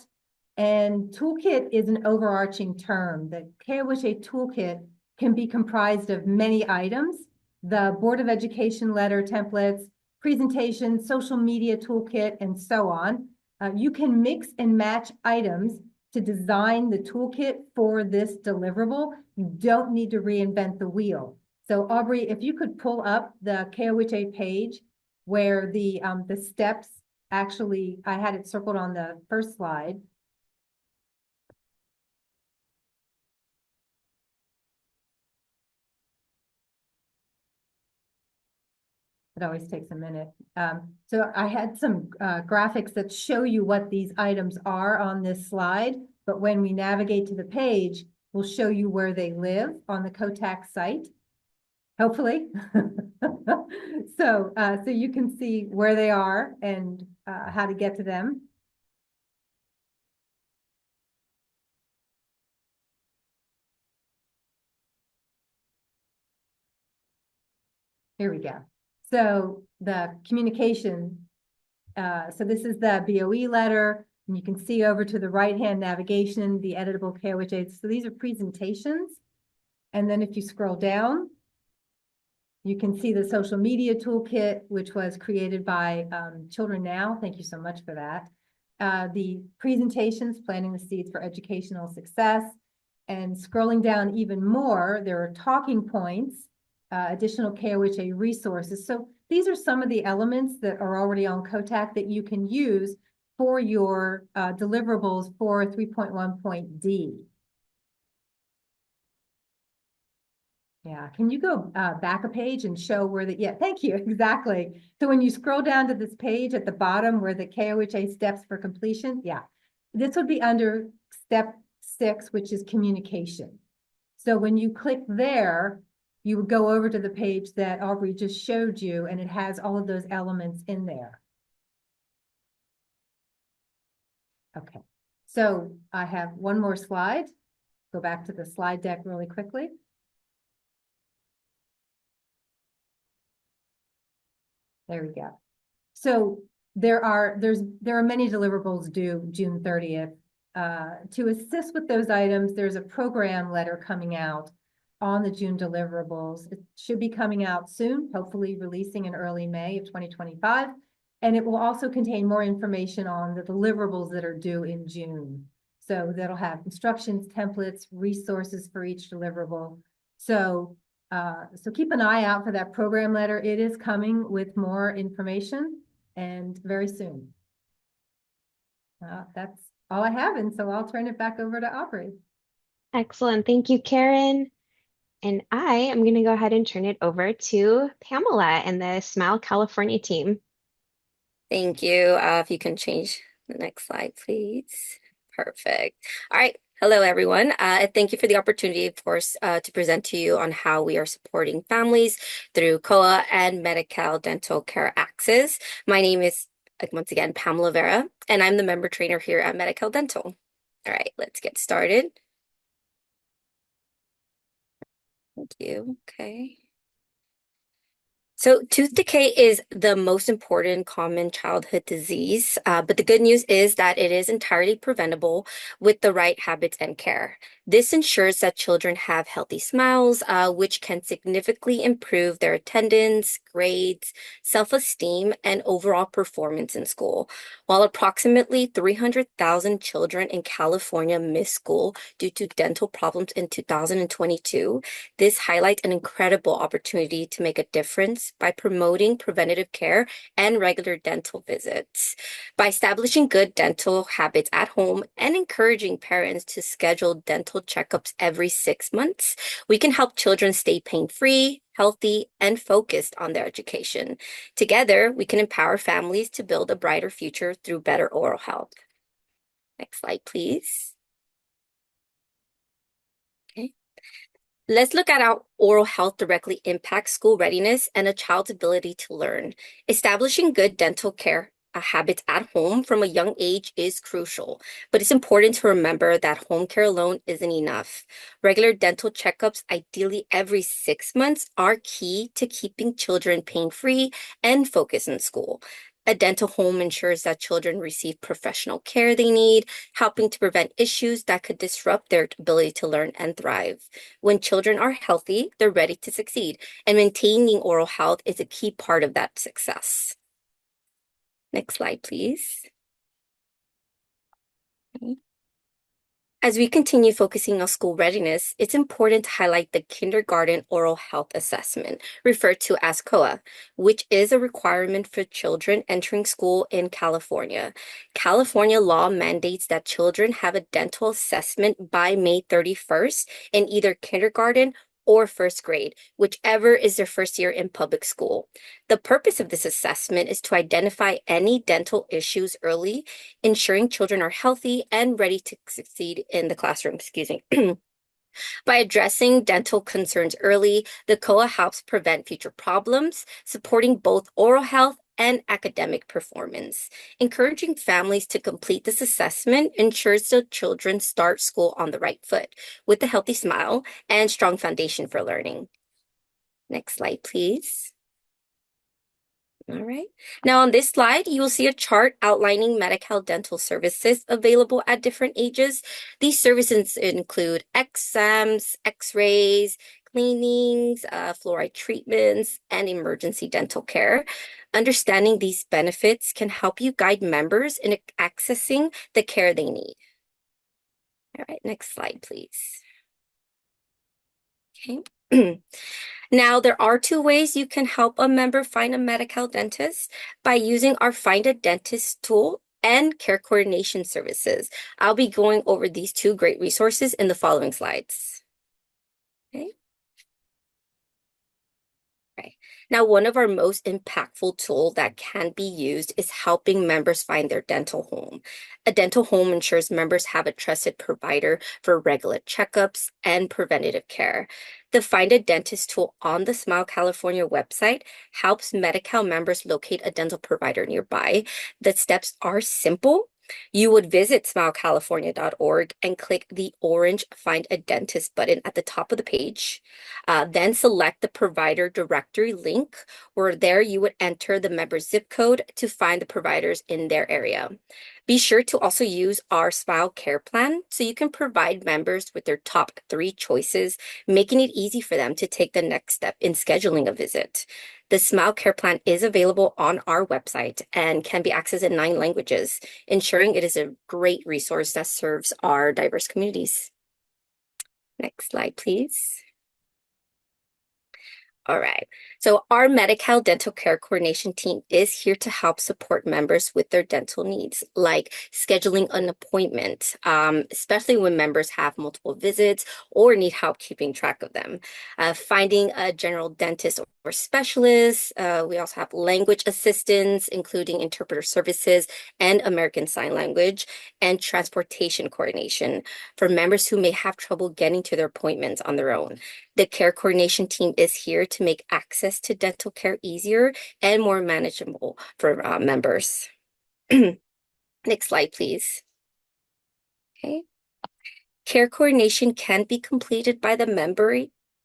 Speaker 9: And toolkit is an overarching term. The KOHA toolkit can be comprised of many items: the Board of Education letter templates, presentations, social media toolkit, and so on. You can mix and match items to design the toolkit for this deliverable. You don't need to reinvent the wheel. So Aubrey, if you could pull up the KOHA page where the steps, actually, I had it circled on the first slide. It always takes a minute. So I had some graphics that show you what these items are on this slide, but when we navigate to the page, we'll show you where they live on the COHTAC site, hopefully. So you can see where they are and how to get to them. Here we go. So the communication, so this is the BOE letter, and you can see over to the right-hand navigation, the editable KOHA. So these are presentations. And then if you scroll down, you can see the social media toolkit, which was created by Children Now. Thank you so much for that. The presentations, planting the seeds for educational success. And scrolling down even more, there are talking points, additional KOHA resources. So these are some of the elements that are already on COHTAC that you can use for your deliverables for 3.1.D. Yeah, can you go back a page and show where the, yeah, thank you, exactly. So when you scroll down to this page at the bottom where the KOHA steps for completion, yeah, this would be under step 6, which is communication. So when you click there, you would go over to the page that Aubrey just showed you, and it has all of those elements in there. Okay, so I have one more slide. Go back to the slide deck really quickly. There we go. So there are many deliverables due June 30th. To assist with those items, there's a program letter coming out on the June deliverables. It should be coming out soon, hopefully releasing in early May of 2025. And it will also contain more information on the deliverables that are due in June. So that'll have instructions, templates, resources for each deliverable. So keep an eye out for that program letter. It is coming with more information and very soon. That's all I have, and so I'll turn it back over to Aubrey.
Speaker 1: Excellent. Thank you, Karen. And I am going to go ahead and turn it over to Pamela and the Smile California team.
Speaker 11: Thank you. If you can change the next slide, please. Perfect. All right. Hello, everyone. Thank you for the opportunity, of course, to present to you on how we are supporting families through KOHA and Medi-Cal Dental Care Access. My name is, once again, Pamela Vera, and I'm the member trainer here at Medi-Cal Dental. All right, let's get started. Thank you. Okay. So tooth decay is the most important common childhood disease, but the good news is that it is entirely preventable with the right habits and care. This ensures that children have healthy smiles, which can significantly improve their attendance, grades, self-esteem, and overall performance in school. While approximately 300,000 children in California missed school due to dental problems in 2022, this highlights an incredible opportunity to make a difference by promoting preventative care and regular dental visits. By establishing good dental habits at home and encouraging parents to schedule dental checkups every 6 months, we can help children stay pain-free, healthy, and focused on their education. Together, we can empower families to build a brighter future through better oral health. Next slide, please. Okay. Let's look at how oral health directly impacts school readiness and a child's ability to learn. Establishing good dental care habits at home from a young age is crucial, but it's important to remember that home care alone isn't enough. Regular dental checkups, ideally every 6 months, are key to keeping children pain-free and focused in school. A dental home ensures that children receive professional care they need, helping to prevent issues that could disrupt their ability to learn and thrive. When children are healthy, they're ready to succeed, and maintaining oral health is a key part of that success. Next slide, please. Okay. As we continue focusing on school readiness, it's important to highlight the Kindergarten Oral Health Assessment, referred to as KOHA, which is a requirement for children entering school in California. California law mandates that children have a dental assessment by May 31st in either kindergarten or first grade, whichever is their first year in public school. The purpose of this assessment is to identify any dental issues early, ensuring children are healthy and ready to succeed in the classroom. By addressing dental concerns early, the KOHA helps prevent future problems, supporting both oral health and academic performance. Encouraging families to complete this assessment ensures the children start school on the right foot, with a healthy smile and strong foundation for learning. Next slide, please. All right. Now on this slide, you will see a chart outlining Medi-Cal dental services available at different ages. These services include exams, x-rays, cleanings, fluoride treatments, and emergency dental care. Understanding these benefits can help you guide members in accessing the care they need. All right, next slide, please. Okay. Now, there are two ways you can help a member find a Medi-Cal dentist by using our Find a Dentist tool and care coordination services. I'll be going over these two great resources in the following slides. Okay. Right. Now, one of our most impactful tools that can be used is helping members find their dental home. A dental home ensures members have a trusted provider for regular checkups and preventative care. The Find a Dentist tool on the Smile California website helps Medi-Cal members locate a dental provider nearby. The steps are simple. You would visit smilecalifornia.org and click the orange Find a Dentist button at the top of the page. Then select the provider directory link, where there you would enter the member's zip code to find the providers in their area. Be sure to also use our Smile Care Plan so you can provide members with their top 3 choices, making it easy for them to take the next step in scheduling a visit. The Smile Care Plan is available on our website and can be accessed in 9 languages, ensuring it is a great resource that serves our diverse communities. Next slide, please. All right. So our Medi-Cal dental care coordination team is here to help support members with their dental needs, like scheduling an appointment, especially when members have multiple visits or need help keeping track of them. Finding a general dentist or specialist. We also have language assistance, including interpreter services and American Sign Language, and transportation coordination for members who may have trouble getting to their appointments on their own. The care coordination team is here to make access to dental care easier and more manageable for members. Next slide, please. Okay. Care coordination can be completed by the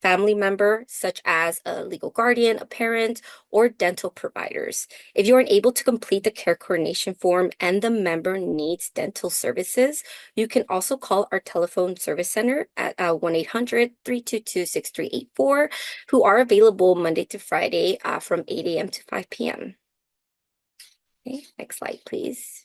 Speaker 11: family member, such as a legal guardian, a parent, or dental providers. If you aren't able to complete the care coordination form and the member needs dental services, you can also call our telephone service center at 1-800-322-6384, who are available Monday to Friday from 8 a.m. to 5 p.m. Okay, next slide, please.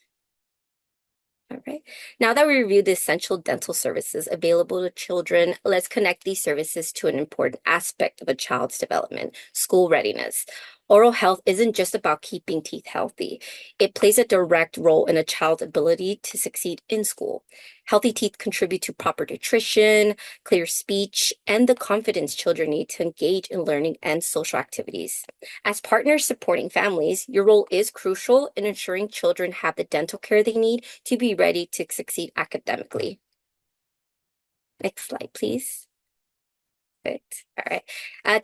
Speaker 11: All right. Now that we reviewed the essential dental services available to children, let's connect these services to an important aspect of a child's development: school readiness. Oral health isn't just about keeping teeth healthy. It plays a direct role in a child's ability to succeed in school. Healthy teeth contribute to proper nutrition, clear speech, and the confidence children need to engage in learning and social activities. As partners supporting families, your role is crucial in ensuring children have the dental care they need to be ready to succeed academically. Next slide, please. Perfect. All right.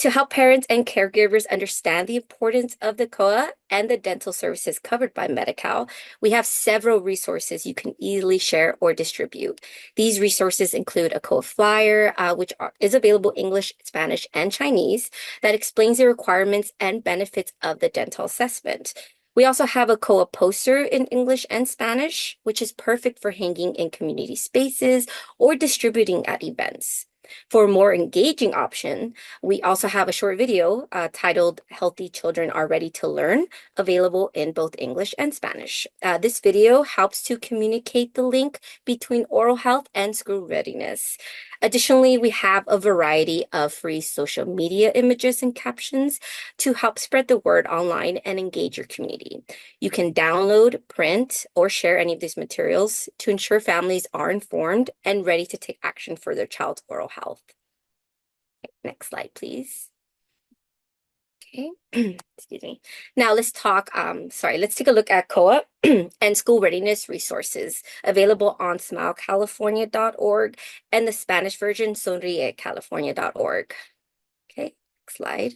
Speaker 11: To help parents and caregivers understand the importance of the KOHA and the dental services covered by Medi-Cal, we have several resources you can easily share or distribute. These resources include a KOHA flyer, which is available English, Spanish, and Chinese, that explains the requirements and benefits of the dental assessment. We also have a KOHA poster in English and Spanish, which is perfect for hanging in community spaces or distributing at events. For a more engaging option, we also have a short video titled "Healthy Children Are Ready to Learn," available in both English and Spanish. This video helps to communicate the link between oral health and school readiness. Additionally, we have a variety of free social media images and captions to help spread the word online and engage your community. You can download, print, or share any of these materials to ensure families are informed and ready to take action for their child's oral health. Okay, next slide, please. Okay, excuse me. Now let's take a look at KOHA and school readiness resources available on smilecalifornia.org and the Spanish version sonriecalifornia.org. Okay, next slide.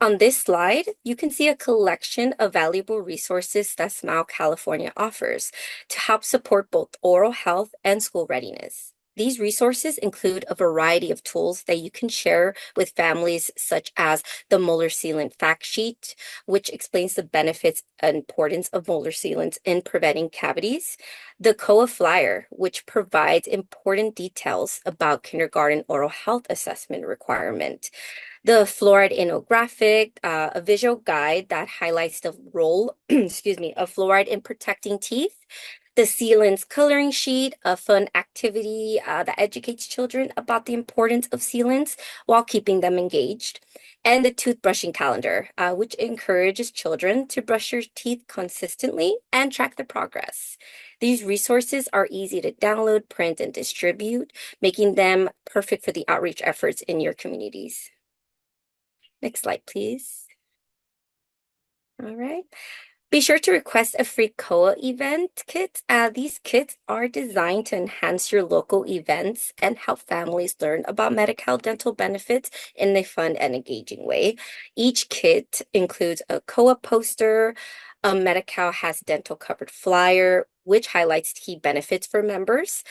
Speaker 11: On this slide, you can see a collection of valuable resources that Smile California offers to help support both oral health and school readiness. These resources include a variety of tools that you can share with families, such as the molar sealant fact sheet, which explains the benefits and importance of molar sealants in preventing cavities, the KOHA flyer, which provides important details about kindergarten oral health assessment requirement, the fluoride infographic, a visual guide that highlights the role, excuse me, of fluoride in protecting teeth, the sealants coloring sheet, a fun activity that educates children about the importance of sealants while keeping them engaged, and the toothbrushing calendar, which encourages children to brush your teeth consistently and track the progress. These resources are easy to download, print, and distribute, making them perfect for the outreach efforts in your communities. Next slide, please. All right. Be sure to request a free KOHA event kit. These kits are designed to enhance your local events and help families learn about Medi-Cal dental benefits in a fun and engaging way. Each kit includes a KOHA poster, a Medi-Cal has dental covered flyer, which highlights key benefits for members,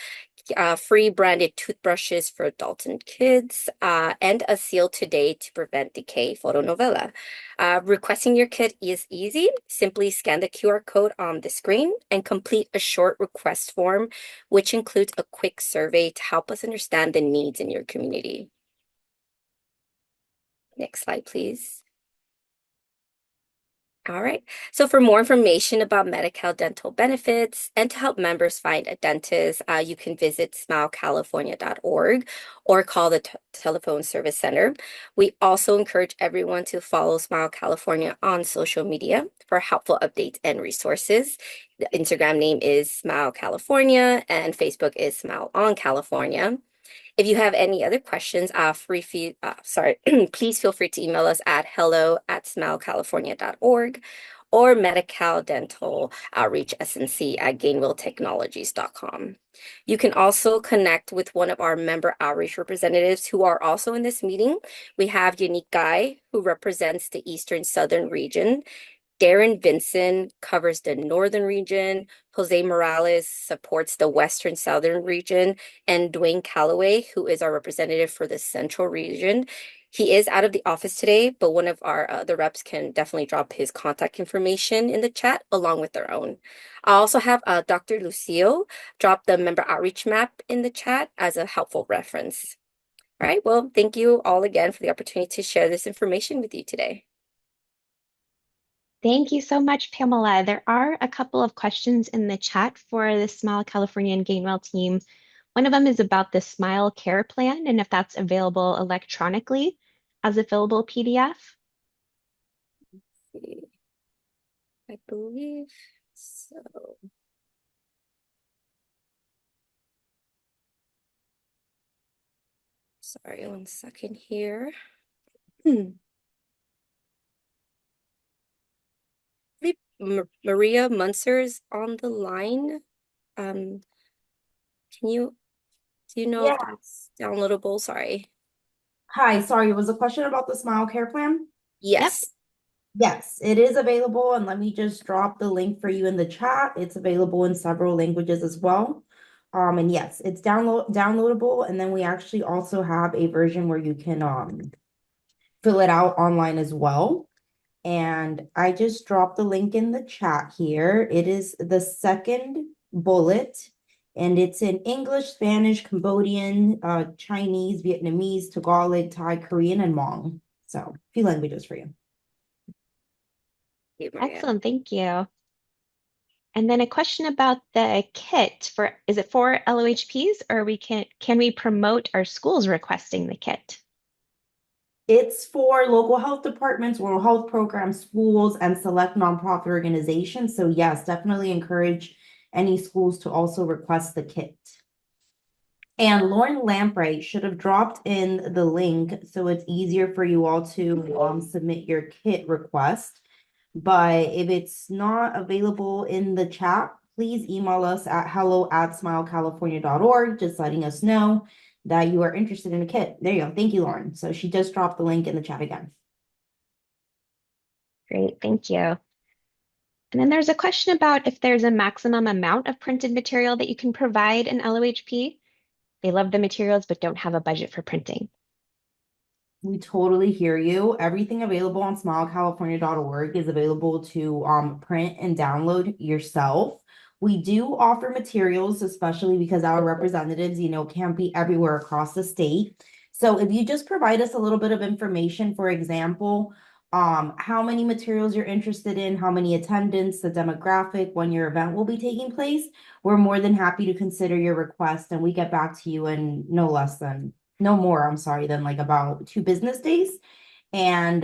Speaker 11: free branded toothbrushes for adults and kids, and a seal today to prevent decay photonovella. Requesting your kit is easy. Simply scan the QR code on the screen and complete a short request form, which includes a quick survey to help us understand the needs in your community. Next slide, please. All right. So for more information about Medi-Cal dental benefits and to help members find a dentist, you can visit smilecalifornia.org or call the telephone service center. We also encourage everyone to follow Smile California on social media for helpful updates and resources. The Instagram name is Smile California and Facebook is Smile on California. If you have any other questions, please feel free to email us at hello@smilecalifornia.org or Medi-Cal Dental Outreach SNC at gainwelltechnologies.com. You can also connect with one of our member outreach representatives who are also in this meeting. We have Unique Guy, who represents the Eastern Southern region. Darren Vinson covers the northern region, Jose Morales supports the western southern region, and Dwayne Calloway, who is our representative for the central region. He is out of the office today, but one of our other reps can definitely drop his contact information in the chat along with their own. I also have Dr. Lucio drop the member outreach map in the chat as a helpful reference. All right, well, thank you all again for the opportunity to share this information with you today.
Speaker 1: Thank you so much, Pamela. There are a couple of questions in the chat for the Smile California and Gainwell team. One of them is about the Smile Care Plan and if that's available electronically as a fillable PDF.
Speaker 11: I believe so. Sorry, one second here. Maria Munzer is on the line. Do you know if that's downloadable? Sorry.
Speaker 12: Hi, sorry, was a question about the Smile Care Plan?
Speaker 11: Yes.
Speaker 12: Yes, it is available, and let me just drop the link for you in the chat. It's available in several languages as well. And yes, it's downloadable, and then we actually also have a version where you can fill it out online as well. And I just dropped the link in the chat here. It is the second bullet, and it's in English, Spanish, Cambodian, Chinese, Vietnamese, Tagalog, Thai, Korean, and Hmong. So a few languages for you.
Speaker 1: Excellent, thank you. And then a question about the kit is it for LOHPs or can we promote our schools requesting the kit?
Speaker 12: It's for local health departments, rural health programs, schools, and select nonprofit organizations. So yes, definitely encourage any schools to also request the kit. And Lauren Lamprey should have dropped in the link so it's easier for you all to submit your kit request. But if it's not available in the chat, please email us at hello@smilecalifornia.org, just letting us know that you are interested in a kit. There you go. Thank you, Lauren. So she just dropped the link in the chat again.
Speaker 1: Great, thank you. And then there's a question about if there's a maximum amount of printed material that you can provide an LOHP. They love the materials, but don't have a budget for printing.
Speaker 12: We totally hear you. Everything available on smilecalifornia.org is available to print and download yourself. We do offer materials, especially because our representatives, can't be everywhere across the state. So if you just provide us a little bit of information, for example, how many materials you're interested in, how many attendants, the demographic, when your event will be taking place, we're more than happy to consider your request, and we get back to you in no more, I'm sorry, than like about 2 business days. And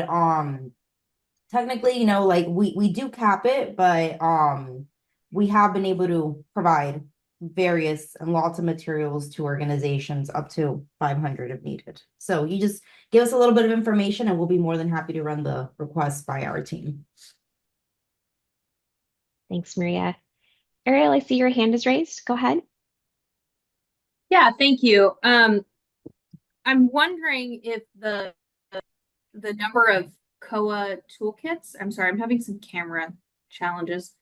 Speaker 12: technically, like we do cap it, but we have been able to provide various and lots of materials to organizations up to 500 if needed. So you just give us a little bit of information and we'll be more than happy to run the request by our team.
Speaker 1: Thanks, Maria. Ariel, I see your hand is raised. Go ahead.
Speaker 4: Yeah, thank you. I'm wondering if the number of KOHA toolkits, I'm sorry, I'm having some camera challenges.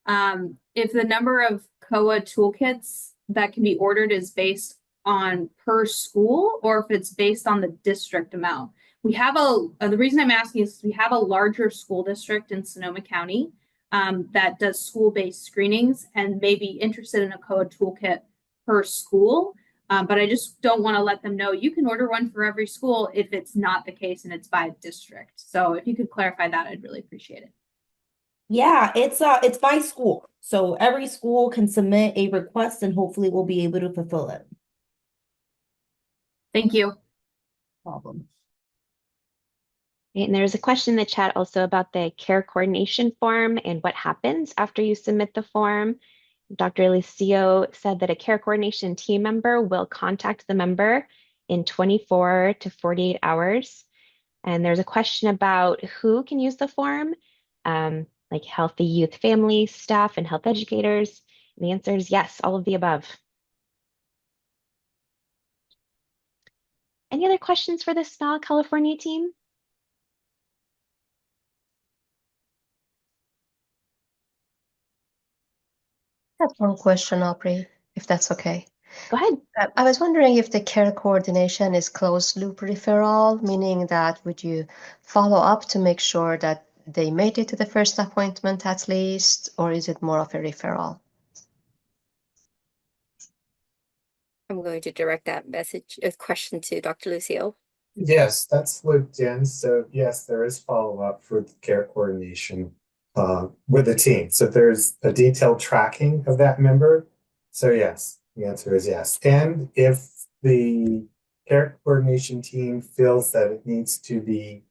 Speaker 4: If the number of KOHA toolkits that can be ordered is based on per school, or if it's based on the district amount. We have the reason I'm asking is we have a larger school district in Sonoma County that does school-based screenings and may be interested in a KOHA toolkit per school. But I just don't want to let them know you can order one for every school if it's not the case and it's by district. So if you could clarify that, I'd really appreciate it.
Speaker 12: Yeah, it's by school. So every school can submit a request and hopefully we'll be able to fulfill it.
Speaker 4: Thank you.
Speaker 12: No problem.
Speaker 1: And there's a question in the chat also about the care coordination form and what happens after you submit the form. Dr. Lucio said that a care coordination team member will contact the member in 24 to 48 hours. And there's a question about who can use the form, like healthy youth family, staff, and health educators. And the answer is yes, all of the above. Any other questions for the Smile California team?
Speaker 3: I have one question, Aubrey, if that's okay.
Speaker 1: Go ahead.
Speaker 3: I was wondering if the care coordination is closed loop referral, meaning that would you follow up to make sure that they made it to the first appointment at least, or is it more of a referral?
Speaker 11: I'm going to direct that question to Dr. Lucio.
Speaker 13: Yes, that's looped in. So yes, there is follow-up for the care coordination with the team. So there's a detailed tracking of that member. So yes, the answer is yes. And if the care coordination team feels that it needs to be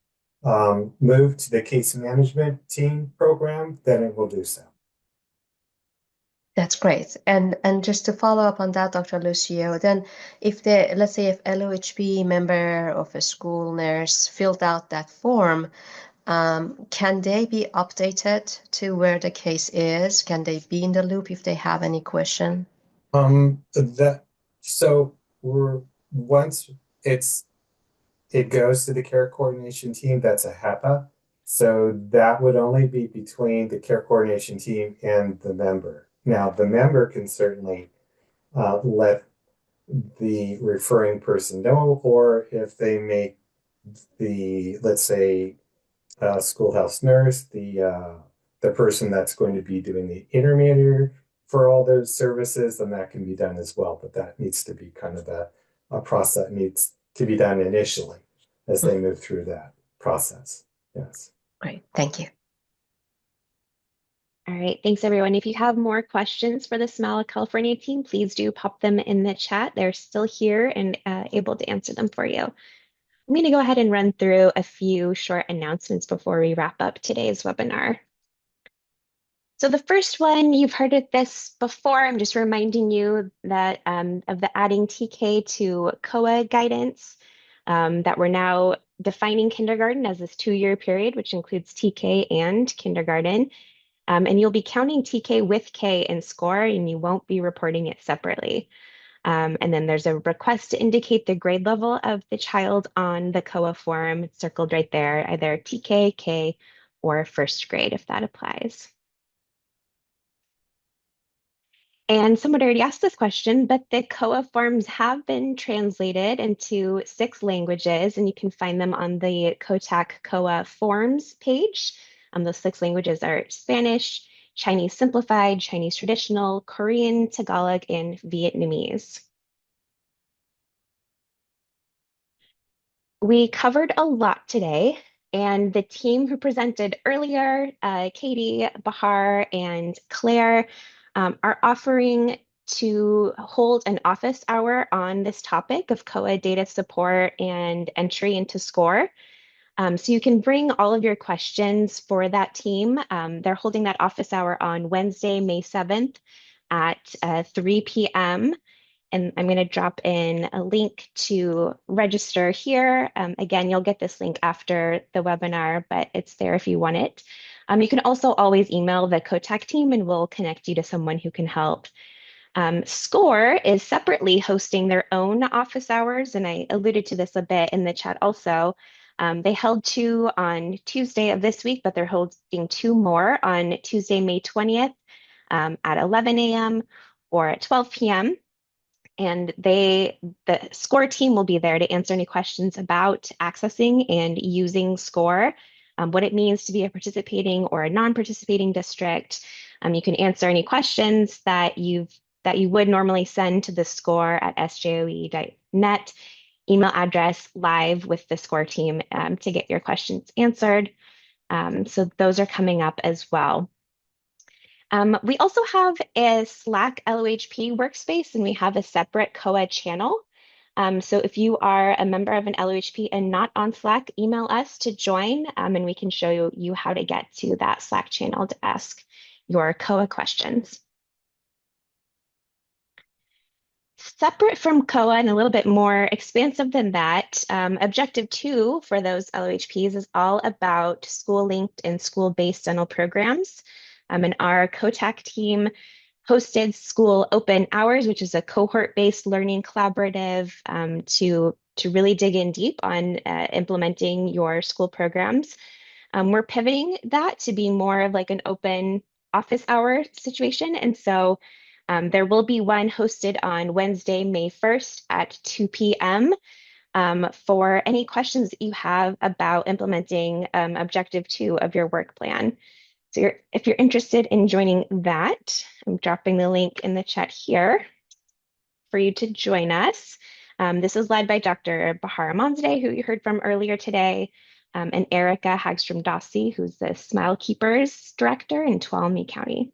Speaker 13: moved to the case management team program, then it will do so.
Speaker 3: That's great. And just to follow up on that, Dr. Lucio, then if let's say if LOHP member of a school nurse filled out that form, can they be updated to where the case is? Can they be in the loop if they have any question?
Speaker 13: Once it goes to the care coordination team, that's a HEPA. So that would only be between the care coordination team and the member. Now, the member can certainly let the referring person know, or if they make let's say, schoolhouse nurse, the person that's going to be doing the intermediary for all those services, then that can be done as well. But that needs to be kind of a process that needs to be done initially as they move through that process. Yes.
Speaker 3: Great. Thank you.
Speaker 1: All right, thanks everyone. If you have more questions for the Smile California team, please do pop them in the chat. They're still here and able to answer them for you. I'm going to go ahead and run through a few short announcements before we wrap up today's webinar. So the first one, you've heard of this before. I'm just reminding you that of the adding TK to KOHA guidance, that we're now defining kindergarten as this 2-year period, which includes TK and kindergarten. And you'll be counting TK with K in SCOHR, and you won't be reporting it separately. And then there's a request to indicate the grade level of the child on the KOHA form. It's circled right there, either TK, K, or first grade if that applies. And someone already asked this question, but the KOHA forms have been translated into 6 languages, and you can find them on the COHTAC KOHA forms page. Those 6 languages are Spanish, Chinese Simplified, Chinese Traditional, Korean, Tagalog, and Vietnamese. We covered a lot today, and the team who presented earlier, Katie, Bahar, and Claire, are offering to hold an office hour on this topic of KOHA data support and entry into SCOHR. So you can bring all of your questions for that team. They're holding that office hour on Wednesday, May 7th at 3 p.m. And I'm going to drop in a link to register here. Again, you'll get this link after the webinar, but it's there if you want it. You can also always email the COHTAC team and we'll connect you to someone who can help. SCOHR is separately hosting their own office hours, and I alluded to this a bit in the chat also. They held 2 on Tuesday of this week, but they're holding 2 more on Tuesday, May 20th at 11 a.m. or at 12 p.m. And the SCOHR team will be there to answer any questions about accessing and using SCOHR, what it means to be a participating or a non-participating district. You can answer any questions that you would normally send to the SCOHR at sjoe.net email address live with the SCOHR team to get your questions answered. So those are coming up as well. We also have a Slack LOHP workspace, and we have a separate KOHA channel. So if you are a member of an LOHP and not on Slack, email us to join, and we can show you how to get to that Slack channel to ask your KOHA questions. Separate from KOHA and a little bit more expansive than that, Objective 2 for those LOHPs is all about school-linked and school-based dental programs. And our COHTAC team hosted School Open Hours, which is a cohort-based learning collaborative to really dig in deep on implementing your school programs. We're pivoting that to be more of like an open office hour situation. And so there will be one hosted on Wednesday, May 1st at 2 p.m. For any questions that you have about implementing Objective 2 of your work plan. So if you're interested in joining that, I'm dropping the link in the chat here for you to join us. This is led by Dr. Bahar Amanzadeh, who you heard from earlier today, and Erica Hagstrom-Dossi, who's the Smile Keepers Director in Tuolumne County.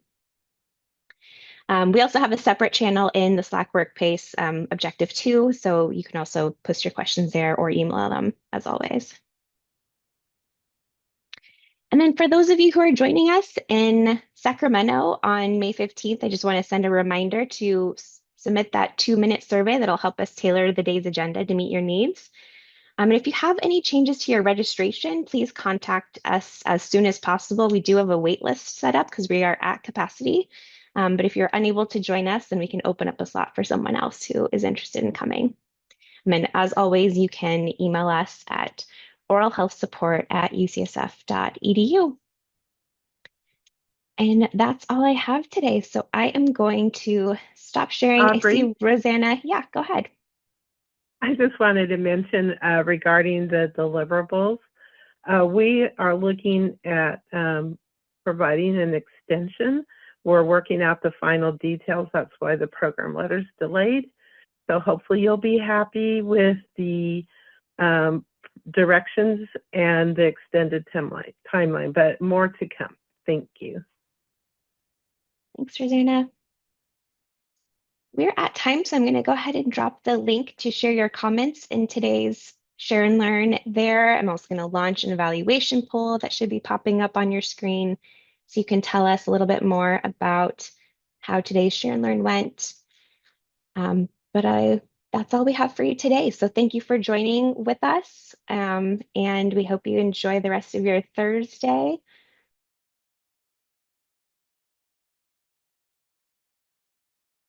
Speaker 1: We also have a separate channel in the Slack workspace, Objective 2, so you can also post your questions there or email them as always. And then for those of you who are joining us in Sacramento on May 15th, I just want to send a reminder to submit that 2-minute survey that'll help us tailor the day's agenda to meet your needs. And if you have any changes to your registration, please contact us as soon as possible. We do have a wait list set up because we are at capacity. But if you're unable to join us, then we can open up a slot for someone else who is interested in coming. And as always, you can email us at oralhealthsupport@ucsf.edu. And that's all I have today. So I am going to stop sharing.
Speaker 10: Aubrey?
Speaker 1: I see Rosanna. Yeah, go ahead.
Speaker 10: I just wanted to mention regarding the deliverables, we are looking at providing an extension. We're working out the final details. That's why the program letter's delayed. So hopefully you'll be happy with the directions and the extended timeline, but more to come. Thank you.
Speaker 1: Thanks, Rosanna. We're at time, so I'm going to go ahead and drop the link to share your comments in today's Share and Learn there. I'm also going to launch an evaluation poll that should be popping up on your screen so you can tell us a little bit more about how today's Share and Learn went. That's all we have for you today. So thank you for joining with us, and we hope you enjoy the rest of your Thursday.